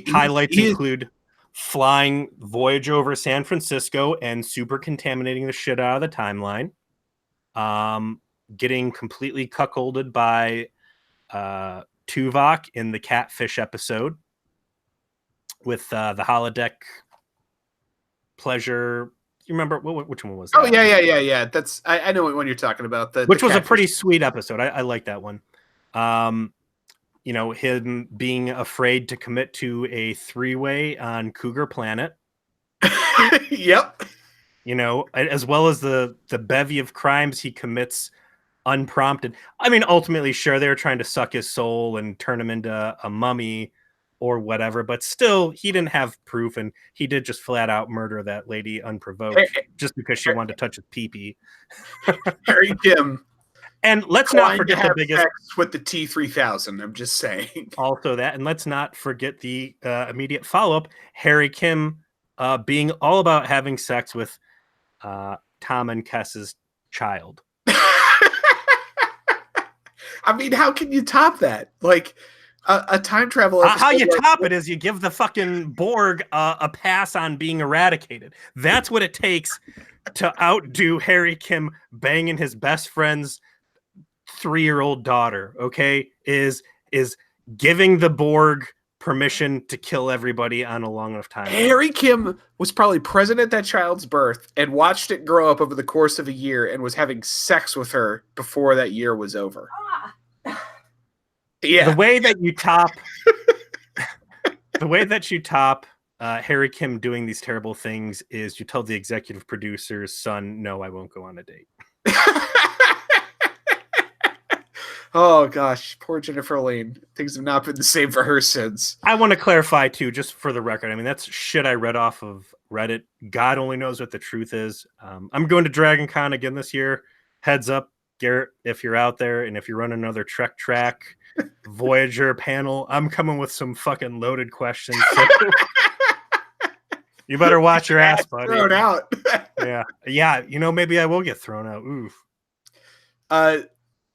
Highlights include flying Voyager over San Francisco and super contaminating the shit out of the timeline. Getting completely cuckolded by Tuvok in the catfish episode with the holodeck pleasure. You remember which one was that? Oh yeah. That's I know what one you're talking about. Which was a pretty sweet episode. I like that one. Him being afraid to commit to a 3-way on Cougar Planet. Yep. As well as the bevy of crimes he commits unprompted. I mean, ultimately, sure, they were trying to suck his soul and turn him into a mummy or whatever, but still, he didn't have proof, and he did just flat out murder that lady unprovoked just because she wanted to touch his pee-pee. Harry Kim. And let's not forget the biggest sex with the T-3000. I'm just saying. Also that, and let's not forget the immediate follow-up: Harry Kim being all about having sex with Tom and Kess's child. I mean, how can you top that? Like, a time travel episode. How you top it is you give the fucking Borg a pass on being eradicated. That's what it takes to outdo Harry Kim banging his best friend's 3-year-old daughter. Okay, is giving the Borg permission to kill everybody on a long enough time. Harry Kim was probably present at that child's birth and watched it grow up over the course of a year and was having sex with her before that year was over. Yeah. The way that you top Harry Kim doing these terrible things is you tell the executive producer's son, no, I won't go on a date. Oh gosh, poor Jennifer Lane. Things have not been the same for her since. I want to clarify too, just for the record. I mean, that's shit I read off of Reddit. God only knows what the truth is. I'm going to Dragon Con again this year. Heads up, Garrett, if you're out there and if you're running another Trek track Voyager panel, I'm coming with some fucking loaded questions. So you better watch your ass, buddy. Thrown out. Yeah. You know, maybe I will get thrown out. Oof.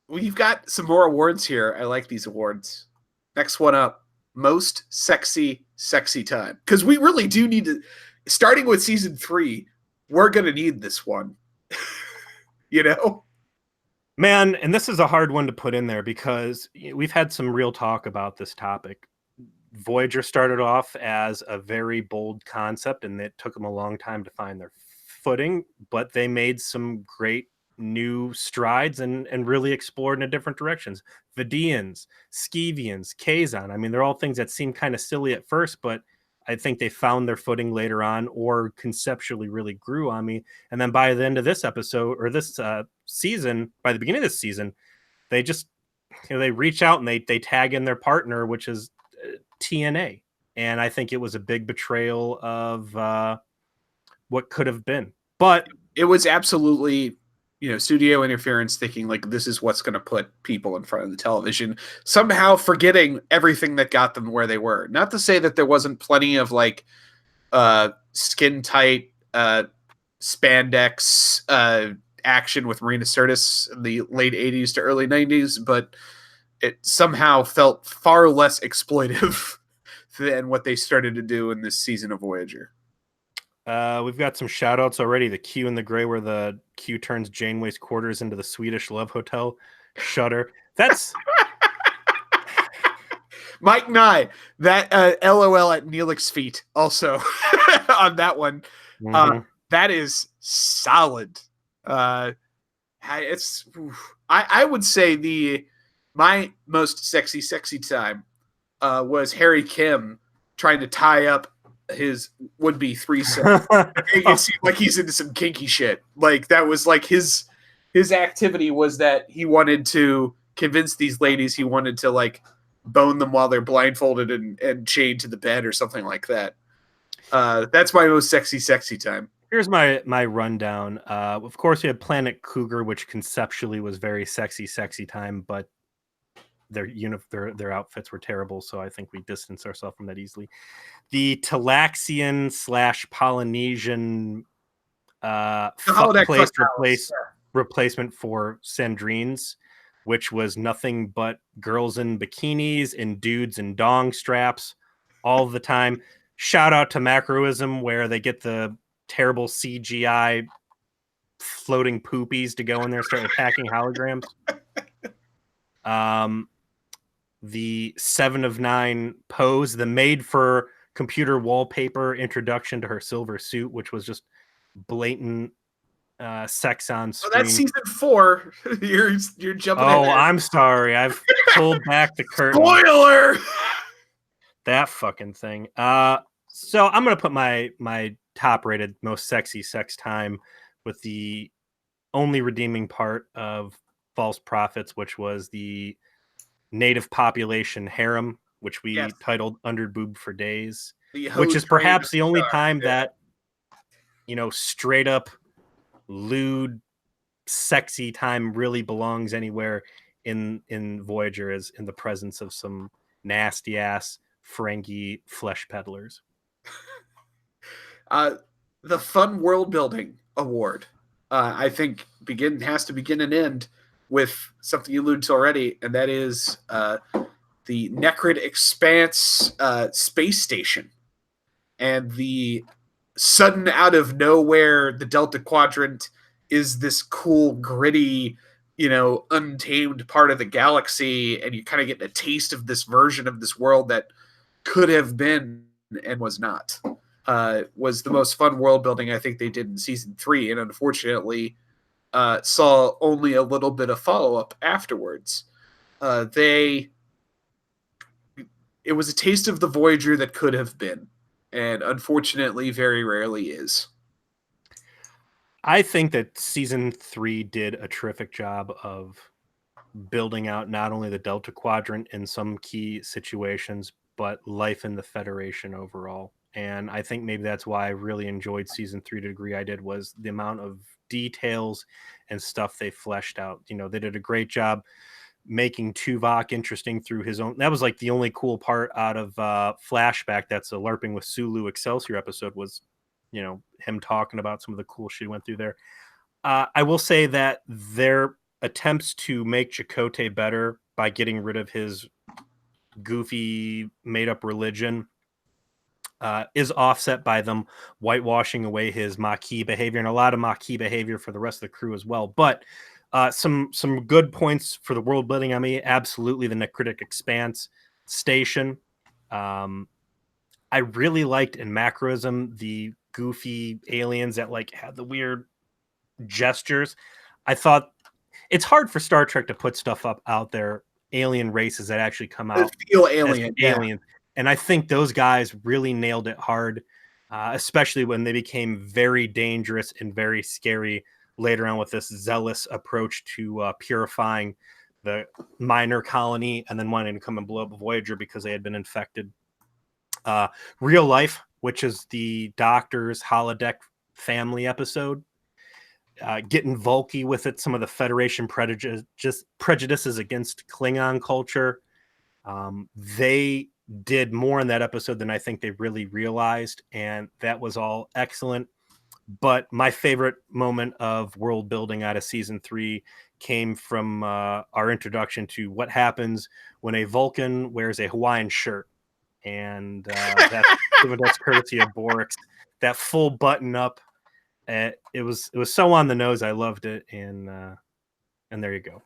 We've got some more awards here. I like these awards. Next one up, most sexy time. Because we really do need to, starting with season 3, we're going to need this one. You know? Man, and this is a hard one to put in there because we've had some real talk about this topic. Voyager started off as a very bold concept, and it took them a long time to find their footing, but they made some great new strides and really explored in different directions. Vidians, Skevians, Kazon. I mean, they're all things that seem kind of silly at first, but I think they found their footing later on or conceptually really grew on me. And then by the end of this episode or this season, by the beginning of this season, they just, they reach out and they tag in their partner, which is TNA. And I think it was a big betrayal of what could have been. But it was absolutely, studio interference, thinking like this is what's going to put people in front of the television, somehow forgetting everything that got them where they were. Not to say that there wasn't plenty of like skin tight spandex action with Marina Sirtis in the late 80s to early 90s, but it somehow felt far less exploitive than what they started to do in this season of Voyager. We've got some shout outs already. The Q in the Gray, where the Q turns Janeway's quarters into the Swedish Love Hotel. Shudder. That's Mike Nye. That LOL at Neelix's feet also on that one. mm-hmm. That is solid. I would say my most sexy time was Harry Kim trying to tie up his would-be threesome. It seemed like he's into some kinky shit. Like that was like his activity was that he wanted to convince these ladies he wanted to like bone them while they're blindfolded and chained to the bed or something like that. That's my most sexy time. Here's my rundown. Of course, we had Planet Cougar, which conceptually was very sexy time, but their outfits were terrible, so I think we distanced ourselves from that easily. The Talaxian / Polynesian replacement for Sandrines, which was nothing but girls in bikinis and dudes in dong straps all the time. Shout out to Macroism, where they get the terrible CGI floating poopies to go in there and start attacking holograms. The 7 of 9 pose, the made for computer wallpaper introduction to her silver suit, which was just blatant sex on screen. Oh, that's season 4. You're jumping. Oh, I'm sorry. I've pulled back the curtain. Spoiler. That fucking thing. So I'm gonna put my top rated most sexy sex time with the only redeeming part of False Prophets, which was the native population harem, which we titled Under Boob for Days, which is perhaps the only time that straight up lewd sexy time really belongs anywhere in Voyager, is in the presence of some nasty ass Ferengi flesh peddlers. The Fun World Building Award, I think has to begin and end with something you alluded to already, and that is the Necrid Expanse space station, and the sudden out of nowhere, the Delta Quadrant is this cool, gritty, untamed part of the galaxy, and you kind of get a taste of this version of this world that could have been and was not. Was the most fun world building I think they did in season 3, and unfortunately saw only a little bit of follow-up afterwards. It was a taste of the Voyager that could have been, and unfortunately very rarely is. I think that season 3 did a terrific job of building out not only the Delta Quadrant in some key situations, but life in the Federation overall. And I think maybe that's why I really enjoyed season 3 to the degree I did, was the amount of details and stuff they fleshed out. They did a great job making Tuvok interesting through his own. That was like the only cool part out of Flashback. That's a LARPing with Sulu Excelsior episode, was him talking about some of the cool shit he went through there. I will say that their attempts to make Chakotay better by getting rid of his goofy made-up religion is offset by them whitewashing away his Maquis behavior, and a lot of Maquis behavior for the rest of the crew as well. But some good points for the world building. I mean, absolutely the Necritic Expanse station. I really liked in Macroism the goofy aliens that like had the weird gestures. I thought it's hard for Star Trek to put stuff up out there, alien races that actually come out feel alien, alien. And I think those guys really nailed it hard, especially when they became very dangerous and very scary later on with this zealous approach to purifying the minor colony and then wanting to come and blow up Voyager because they had been infected. Real Life, which is the Doctor's holodeck family episode, getting Volky with it, some of the Federation prejudices against Klingon culture. They did more in that episode than I think they really realized, and that was all excellent. But my favorite moment of world building out of season 3 came from our introduction to what happens when a Vulcan wears a Hawaiian shirt. And that's courtesy of Borix. That full button up, it was so on the nose. I loved it, and there you go.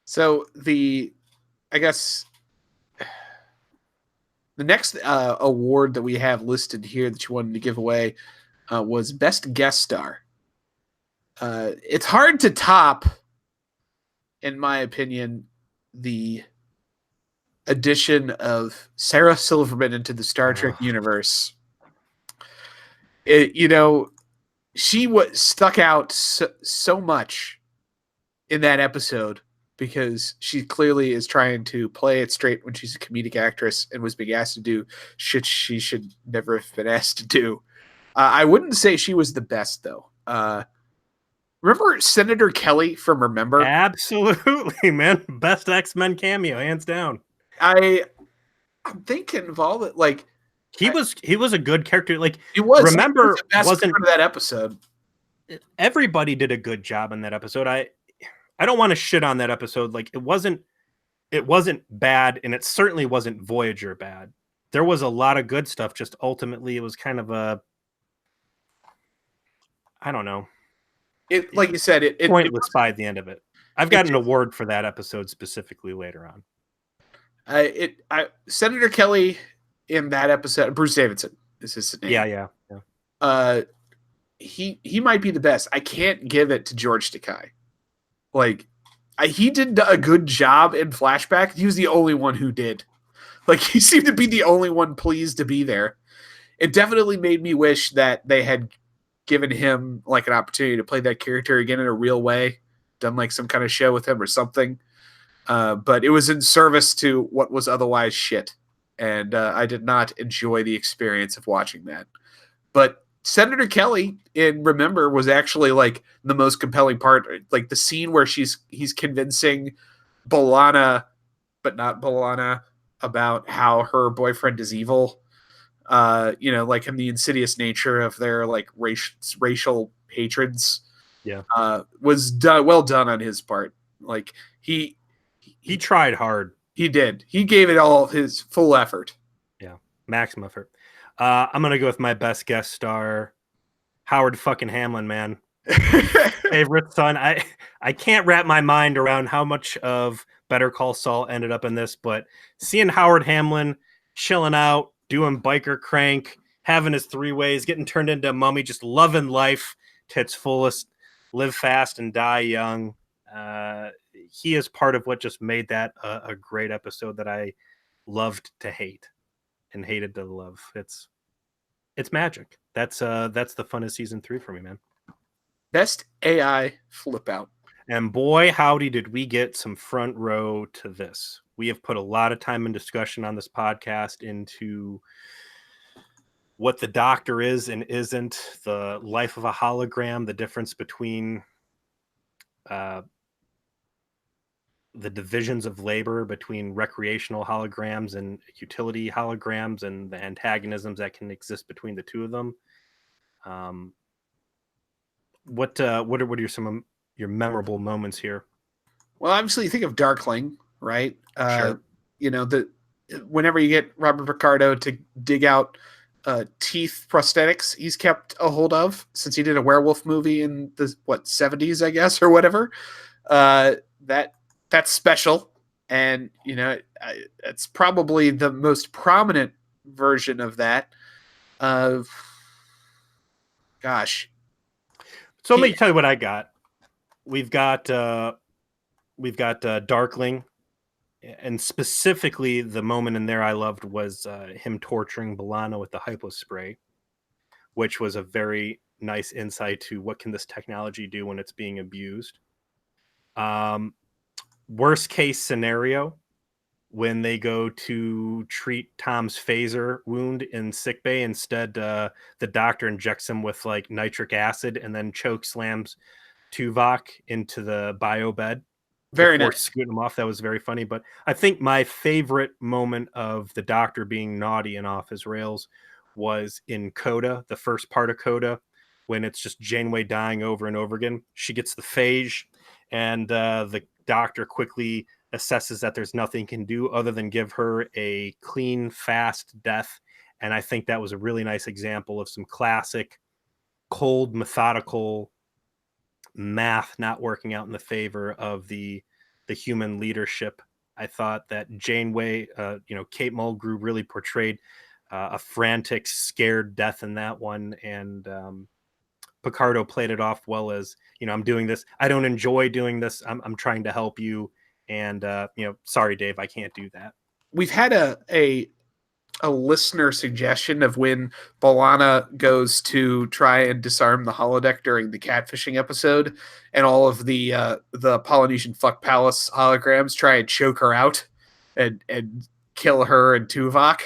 So I guess the next award that we have listed here that you wanted to give away was Best Guest Star. It's hard to top, in my opinion, the addition of Sarah Silverman into the Star Trek universe. She stuck out so much in that episode because she clearly is trying to play it straight when she's a comedic actress and was being asked to do shit she should never have been asked to do. I wouldn't say she was the best, though. Remember Senator Kelly from Remember? Absolutely, man. Best X-Men cameo, hands down. I'm thinking of all that. Like he was a good character. Like he was. Remember, he was the best wasn't part of that episode. Everybody did a good job in that episode. I don't want to shit on that episode. Like it wasn't bad, and it certainly wasn't Voyager bad. There was a lot of good stuff. Just ultimately, it was kind of I don't know. It, like you said, it pointless by the end of it. I've got an award for that episode specifically later on. Senator Kelly in that episode, Bruce Davidson is his name. Yeah. He might be the best. I can't give it to George Takei. Like, he did a good job in Flashback. He was the only one who did. Like, he seemed to be the only one pleased to be there. It definitely made me wish that they had given him like an opportunity to play that character again in a real way, done like some kind of show with him or something. But it was in service to what was otherwise shit. And I did not enjoy the experience of watching that. But Senator Kelly in Remember was actually like the most compelling part. Like the scene where he's convincing B'Elanna, but not B'Elanna, about how her boyfriend is evil. Like in the insidious nature of their like racial hatreds. Yeah. Was well done on his part. Like he tried hard. He did. He gave it all his full effort. Yeah, maximum effort. I'm gonna go with my best guest star, Howard fucking Hamlin, man. Favorite son. I can't wrap my mind around how much of Better Call Saul ended up in this, but seeing Howard Hamlin chilling out, doing biker crank, having his 3 ways, getting turned into a mummy, just loving life to its fullest, live fast and die young. He is part of what just made that a great episode that I loved to hate and hated to love. It's magic. That's the fun of season 3 for me, man. Best AI flip out. And boy, howdy, did we get some front row to this. We have put a lot of time and discussion on this podcast into what the Doctor is and isn't, the life of a hologram, the difference between the divisions of labor between recreational holograms and utility holograms, and the antagonisms that can exist between the two of them. What are some of your memorable moments here? Well, obviously, you think of Darkling, right? Sure. Whenever you get Robert Picardo to dig out teeth prosthetics he's kept a hold of since he did a werewolf movie in the 70s, I guess, or whatever. That's special, and it's probably the most prominent version of that. Gosh. So let me tell you what I got. We've got Darkling, and specifically the moment in there I loved was him torturing B'Elanna with the hypo spray, which was a very nice insight to what can this technology do when it's being abused. Worst case scenario, when they go to treat Tom's phaser wound in sickbay, instead the doctor injects him with like nitric acid and then choke slams Tuvok into the bio bed. Very nice. Scooting him off. That was very funny. But I think my favorite moment of the Doctor being naughty and off his rails was in Coda, the first part of Coda, when it's just Janeway dying over and over again. She gets the phage, and the Doctor quickly assesses that there's nothing he can do other than give her a clean, fast death. And I think that was a really nice example of some classic, cold, methodical math not working out in the favor of the human leadership. I thought that Janeway, Kate Mulgrew really portrayed a frantic, scared death in that one, and Picardo played it off well as, I'm doing this. I don't enjoy doing this. I'm trying to help you, and sorry, Dave, I can't do that. We've had a listener suggestion of when B'Elanna goes to try and disarm the holodeck during the catfishing episode, and all of the Polynesian fuck palace holograms try and choke her out and kill her and Tuvok.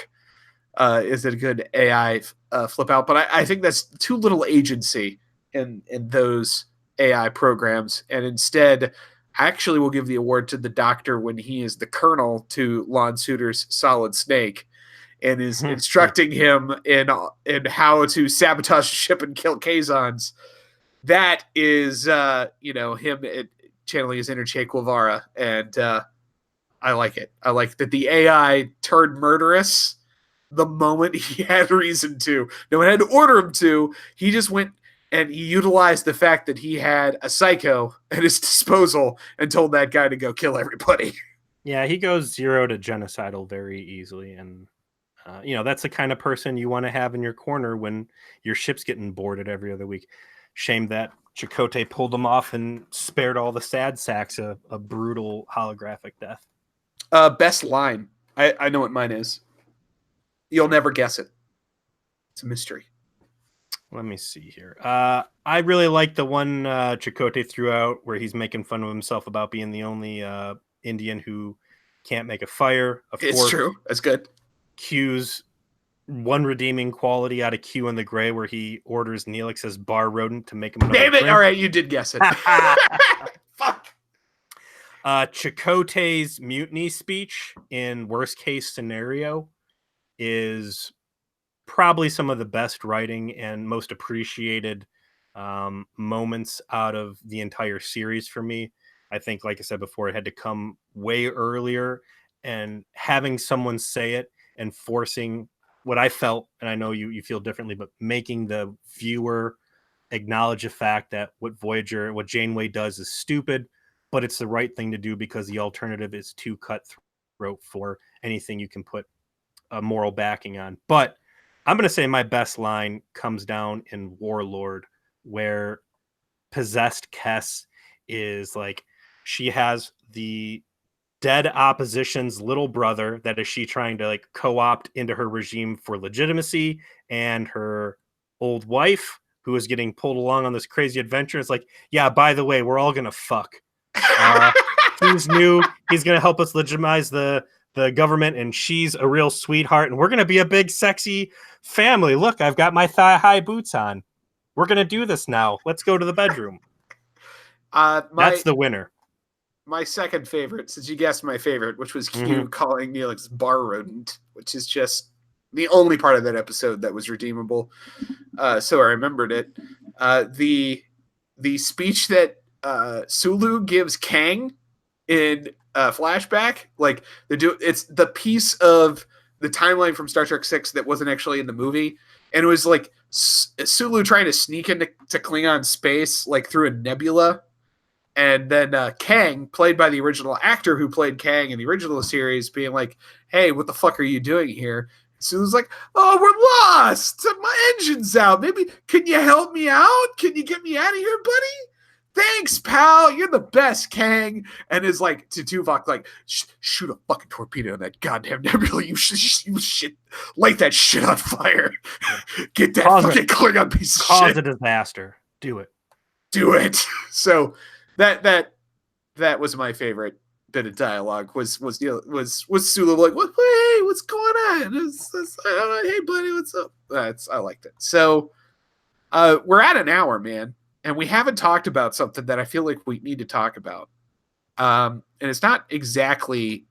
Is it a good AI flip out? But I think that's too little agency in those AI programs, and instead actually we'll give the award to the Doctor when he is the colonel to Lon Suiter's Solid Snake and is instructing him in how to sabotage the ship and kill Kazons. That is, him channeling his inner Che Guevara, and I like it. I like that the AI turned murderous the moment he had reason to. No one had to order him to. He just went and he utilized the fact that he had a psycho at his disposal and told that guy to go kill everybody. Yeah, he goes 0 to genocidal very easily, and that's the kind of person you want to have in your corner when your ship's getting boarded every other week. Shame that Chakotay pulled him off and spared all the sad sacks a brutal holographic death. Best line. I know what mine is. You'll never guess it. It's a mystery. Let me see here. I really like the one Chakotay threw out where he's making fun of himself about being the only Indian who can't make a fire. It's true. That's good. Q's one redeeming quality out of Q in the Gray, where he orders Neelix's bar rodent to make him another Damn it! drink. All right, you did guess it. Fuck. Chakotay's mutiny speech in Worst Case Scenario is probably some of the best writing and most appreciated moments out of the entire series for me. I think, like I said before, it had to come way earlier, and having someone say it and forcing what I felt, and I know you feel differently, but making the viewer acknowledge the fact that what Janeway does is stupid, but it's the right thing to do because the alternative is too cutthroat for anything you can put a moral backing on. But I'm going to say my best line comes down in Warlord, where possessed Kess is like, she has the dead opposition's little brother that is she trying to like co-opt into her regime for legitimacy, and her old wife who is getting pulled along on this crazy adventure. It's like, yeah, by the way, we're all gonna fuck. He's new. He's gonna help us legitimize the government, and she's a real sweetheart, and we're gonna be a big sexy family. Look, I've got my thigh-high boots on. We're gonna do this now. Let's go to the bedroom. That's the winner. My second favorite, since you guessed my favorite, which was Q calling Neelix bar rodent, which is just the only part of that episode that was redeemable. So I remembered it. The speech that Sulu gives Kang in flashback, like it's the piece of the timeline from Star Trek 6 that wasn't actually in the movie, and it was like Sulu trying to sneak into Klingon space like through a nebula. And then Kang, played by the original actor who played Kang in the original series, being like, hey, what the fuck are you doing here? So it was like, oh, we're lost. My engine's out. Maybe, can you help me out? Can you get me out of here, buddy? Thanks, pal. You're the best, Kang. And is like, to Tuvok, like, shoot a fucking torpedo in that goddamn nebula. You shit. Light that shit on fire. Get that fucking Klingon piece of shit. Cause a disaster. Do it. Do it. So... That was my favorite bit of dialogue. Was Sulu like, what? Hey, what's going on? Hey, buddy, what's up? I liked it. So, we're at an hour, man, and we haven't talked about something that I feel like we need to talk about. And it's not exactly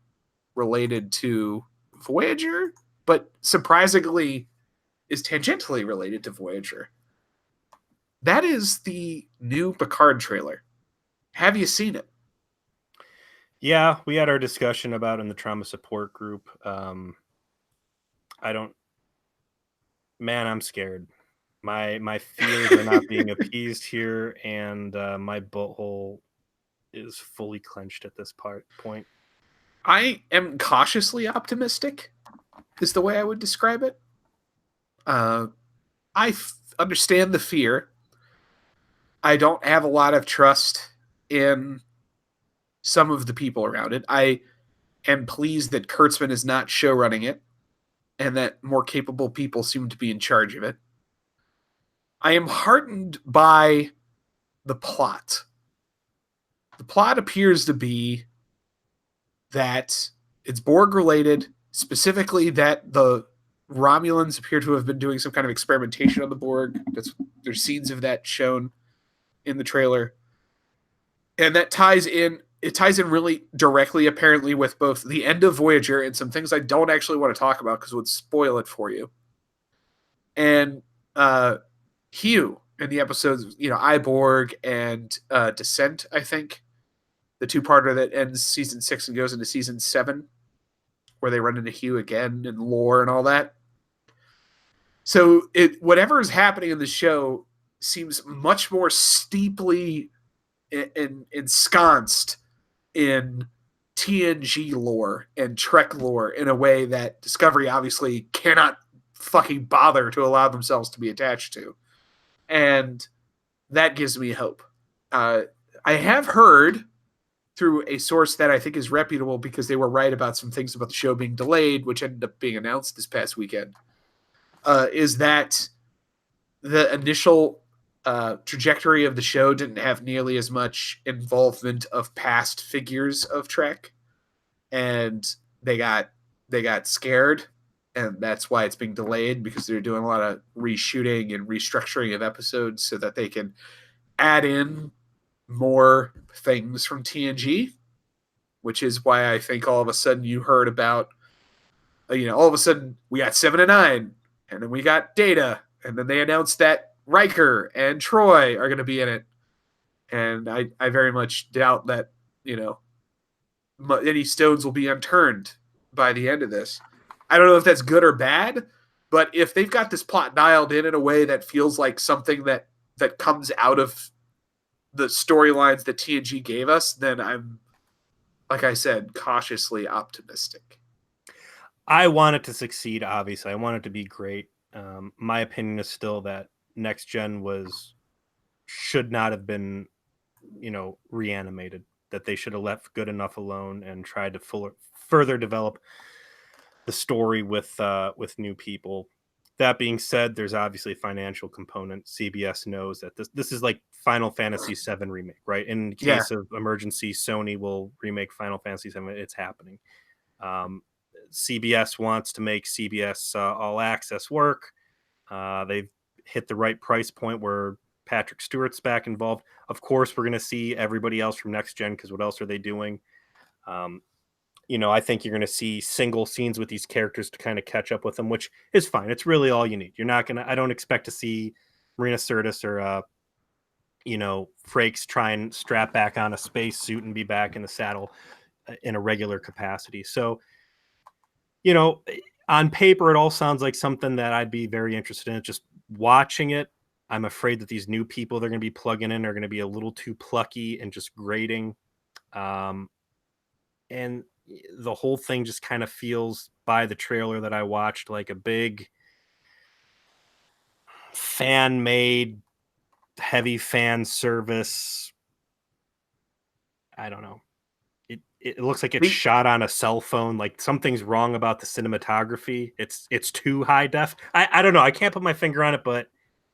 related to Voyager, but surprisingly is tangentially related to Voyager. That is the new Picard trailer. Have you seen it? Yeah, we had our discussion about it in the trauma support group. I'm scared. My fears are not being appeased here, and my butthole is fully clenched at this point. I am cautiously optimistic, is the way I would describe it. I understand the fear. I don't have a lot of trust in some of the people around it. I am pleased that Kurtzman is not show running it and that more capable people seem to be in charge of it. I am heartened by the plot. The plot appears to be that it's Borg related, specifically that the Romulans appear to have been doing some kind of experimentation on the Borg. There's scenes of that shown in the trailer. And that ties in really directly, apparently, with both the end of Voyager and some things I don't actually want to talk about because it would spoil it for you. And Hugh in the episodes, Iborg and Descent, I think. The two-parter that ends season 6 and goes into season 7, where they run into Hugh again and lore and all that. So whatever is happening in the show seems much more steeply ensconced in TNG lore and Trek lore in a way that Discovery obviously cannot fucking bother to allow themselves to be attached to. And that gives me hope. I have heard through a source that I think is reputable because they were right about some things about the show being delayed, which ended up being announced this past weekend, is that the initial trajectory of the show didn't have nearly as much involvement of past figures of Trek, and they got scared, and that's why it's being delayed, because they're doing a lot of reshooting and restructuring of episodes so that they can add in more things from TNG, which is why I think all of a sudden you heard about, all of a sudden we got 7 and 9, and then we got Data, and then they announced that Riker and Troy are going to be in it. And I very much doubt that, any stones will be unturned by the end of this. I don't know if that's good or bad, but if they've got this plot dialed in a way that feels like something that comes out of the storylines that TNG gave us, then I'm, like I said, cautiously optimistic. I want it to succeed, obviously. I want it to be great. My opinion is still that Next Gen should not have been, reanimated. That they should have left good enough alone and tried to further develop the story with new people. That being said, there's obviously a financial component. CBS knows that this is like Final Fantasy VII remake, right? In case of emergency, Sony will remake Final Fantasy VII. It's happening. CBS wants to make CBS All Access work. They've hit the right price point where Patrick Stewart's back involved. Of course, we're going to see everybody else from Next Gen because what else are they doing? I think you're going to see single scenes with these characters to kind of catch up with them, which is fine. It's really all you need. You're not going to, I don't expect to see Marina Sirtis or, Frakes try and strap back on a space suit and be back in the saddle in a regular capacity. So, on paper, it all sounds like something that I'd be very interested in. Just watching it, I'm afraid that these new people they're going to be plugging in are going to be a little too plucky and just grating. And the whole thing just kind of feels by the trailer that I watched like a big fan-made, heavy fan service. I don't know. It looks like it's shot on a cell phone. Like something's wrong about the cinematography. It's too high def. I don't know. I can't put my finger on it, but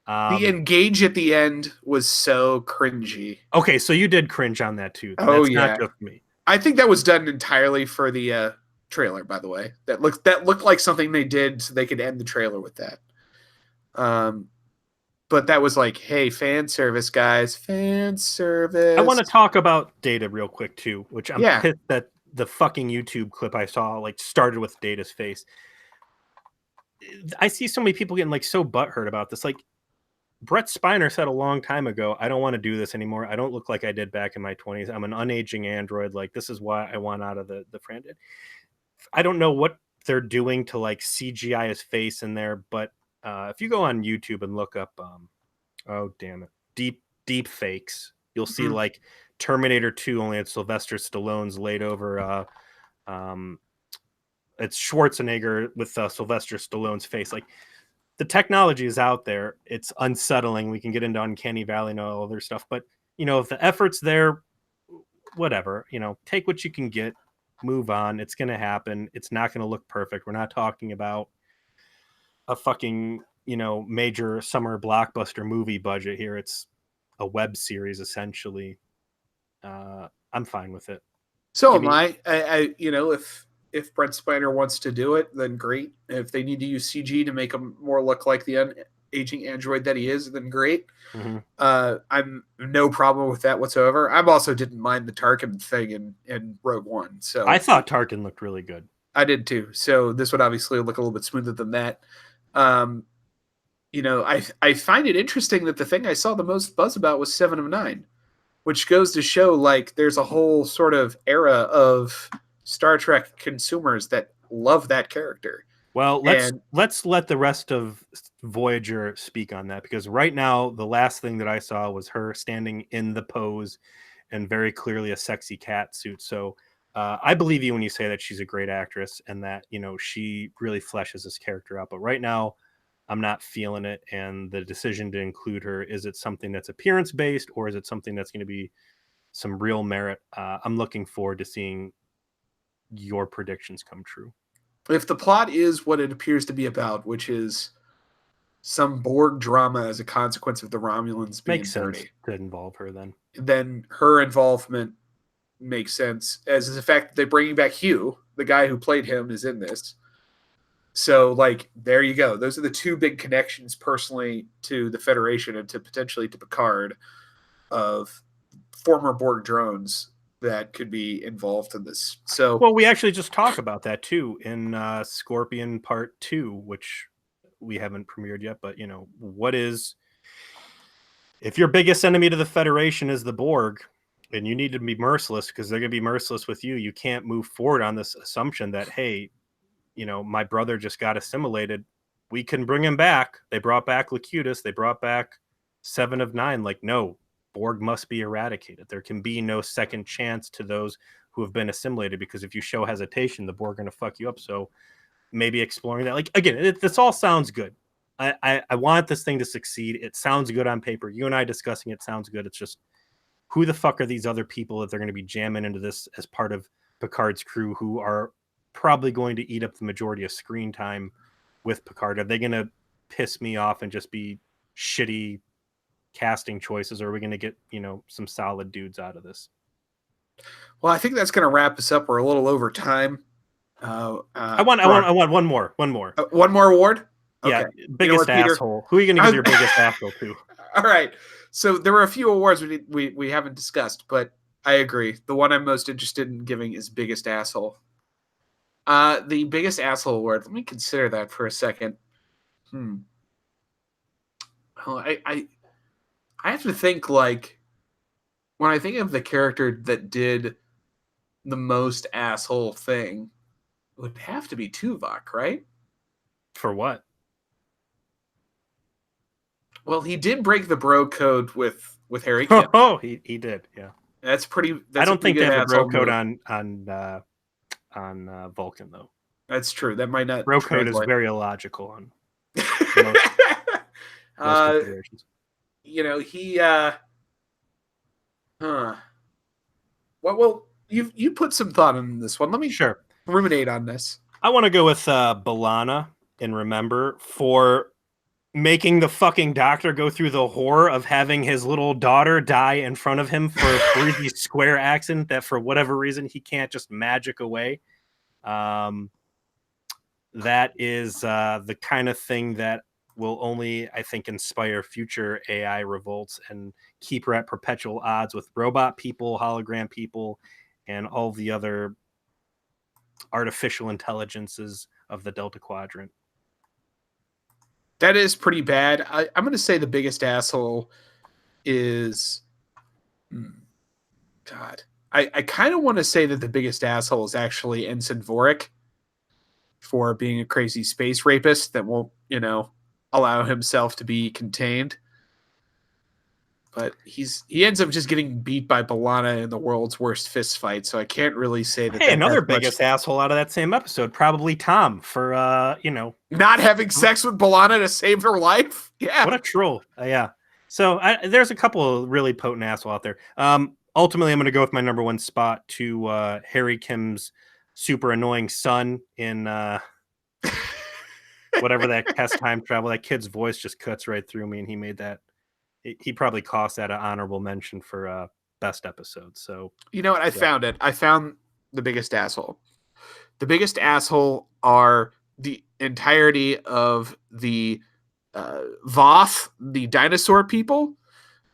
the engage at the end was so cringy. Okay, so you did cringe on that too. Oh, That's not just me. I think that was done entirely for the trailer, by the way. That looked like something they did so they could end the trailer with that. But that was like, hey, fan service, guys. Fan service. I want to talk about Data real quick, too, which I'm pissed that the fucking YouTube clip I saw started with Data's face. I see so many people getting so butthurt about this. Like, Brett Spiner said a long time ago, I don't want to do this anymore. I don't look like I did back in my 20s. I'm an unaging android. Like, this is why I want out of the franchise. I don't know what they're doing to CGI his face in there, but if you go on YouTube and look up, oh damn it, deep fakes, you'll see Terminator 2 only had Sylvester Stallone's laid over. It's Schwarzenegger with Sylvester Stallone's face. Like the technology is out there. It's unsettling. We can get into Uncanny Valley and all other stuff, but if the effort's there, whatever. Take what you can get, move on. It's going to happen. It's not going to look perfect. We're not talking about a fucking major summer blockbuster movie budget here. It's a web series essentially. I'm fine with it. So am I. If Brent Spiner wants to do it, then great. If they need to use CG to make him more look like the aging android that he is, then great. Mm-hmm. I'm no problem with that whatsoever. I also didn't mind the Tarkin thing in Rogue One. So I thought Tarkin looked really good. I did too. So this would obviously look a little bit smoother than that. I find it interesting that the thing I saw the most buzz about was 7 of 9, which goes to show there's a whole sort of era of Star Trek consumers that love that character. Well, let's let the rest of Voyager speak on that, because right now the last thing that I saw was her standing in the pose and very clearly a sexy cat suit. So I believe you when you say that she's a great actress and that she really fleshes this character out. But right now, I'm not feeling it. And the decision to include her, is it something that's appearance based or is it something that's going to be some real merit? I'm looking forward to seeing your predictions come true. If the plot is what it appears to be about, which is some Borg drama as a consequence of the Romulans being makes dirty, sense to involve her, then her involvement makes sense. As is the fact that they're bringing back Hugh, the guy who played him, is in this. So, there you go. Those are the two big connections personally to the Federation and to potentially to Picard of former Borg drones that could be involved in this. So, well, we actually just talked about that too in Scorpion Part 2, which we haven't premiered yet. But if your biggest enemy to the Federation is the Borg, And you need to be merciless because they're going to be merciless with you. You can't move forward on this assumption that, hey, my brother just got assimilated. We can bring him back. They brought back Locutus. They brought back 7 of 9. Like, no, Borg must be eradicated. There can be no second chance to those who have been assimilated, because if you show hesitation, the Borg are going to fuck you up. So maybe exploring that. Like, again, this all sounds good. I want this thing to succeed. It sounds good on paper. You and I discussing it sounds good. It's just, who the fuck are these other people that they're going to be jamming into this as part of Picard's crew, who are probably going to eat up the majority of screen time with Picard? Are they going to piss me off and just be shitty casting choices, or are we going to get, some solid dudes out of this? Well, I think that's going to wrap us up. We're a little over time. I want one more. One more award? Yeah, okay. Biggest asshole. Who are you going to give your biggest asshole to? All right. So there were a few awards we haven't discussed, but I agree. The one I'm most interested in giving is biggest asshole. The biggest asshole award. Let me consider that for a second. Well, I have to think, like, when I think of the character that did the most asshole thing, it would have to be Tuvok, right? For what? Well, he did break the bro code with Harry Kim. Oh, he did, yeah. That's pretty. I don't think they have a bro code move. on Vulcan, though. That's true. That might not. Bro code is very illogical on most configurations. He. Well, you put some thought in this one. Let me ruminate on this. I want to go with B'Elanna in Remember for making the fucking Doctor go through the horror of having his little daughter die in front of him for a freaky square accent that for whatever reason he can't just magic away. That is the kind of thing that will only, I think, inspire future AI revolts and keep her at perpetual odds with robot people, hologram people, and all the other artificial intelligences of the Delta Quadrant. That is pretty bad. I'm going to say the biggest asshole is... God. I kind of want to say that the biggest asshole is actually Ensign Vorik for being a crazy space rapist that won't, allow himself to be contained. But he ends up just getting beat by B'Elanna in the world's worst fist fight, so I can't really say that. Hey, another biggest asshole out of that same episode, probably Tom, for not having sex with B'Elanna to save her life. Yeah, what a troll. Yeah. So there's a couple of really potent asshole out there. Ultimately, I'm going to go with my number one spot to Harry Kim's super annoying son in whatever that test time travel. That kid's voice just cuts right through me, and he made that. He probably cost that an honorable mention for best episode. So you know what? I found it. I found the biggest asshole. The biggest asshole are the entirety of the Voth, the dinosaur people,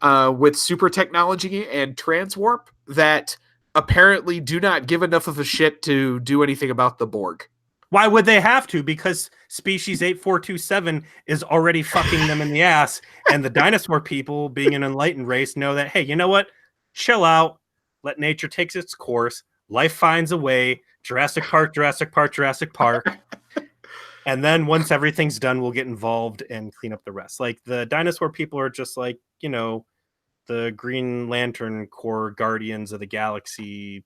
with super technology and transwarp that apparently do not give enough of a shit to do anything about the Borg. Why would they have to? Because species 8427 is already fucking them in the ass. And the dinosaur people, being an enlightened race, know that, hey, you know what? Chill out. Let nature take its course. Life finds a way. Jurassic Park, Jurassic Park, Jurassic Park. And then once everything's done, we'll get involved and clean up the rest. Like, the dinosaur people are just like, the Green Lantern Corps Guardians of the Galaxy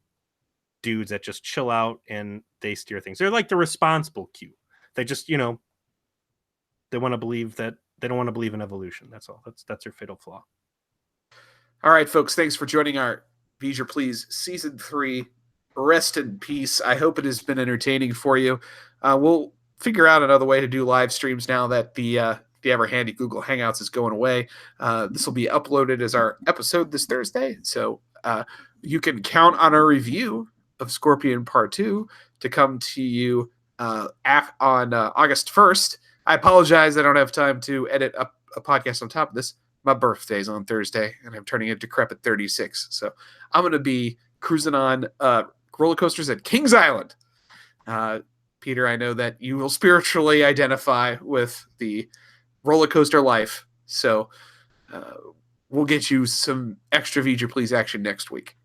dudes that just chill out and they steer things. They're like the responsible Q. They just, they want to believe that they don't want to believe in evolution. That's all. That's their fatal flaw. All right, folks. Thanks for joining our Voyager Please Season 3. Rest in peace. I hope it has been entertaining for you. We'll figure out another way to do live streams now that the ever handy Google Hangouts is going away. This will be uploaded as our episode this Thursday. So you can count on a review of Scorpion Part 2 to come to you on August 1st. I apologize. I don't have time to edit up a podcast on top of this. My birthday's on Thursday, and I'm turning a decrepit 36. So I'm going to be cruising on roller coasters at Kings Island. Peter, I know that you will spiritually identify with the roller coaster life. So we'll get you some extra Voyager Please action next week.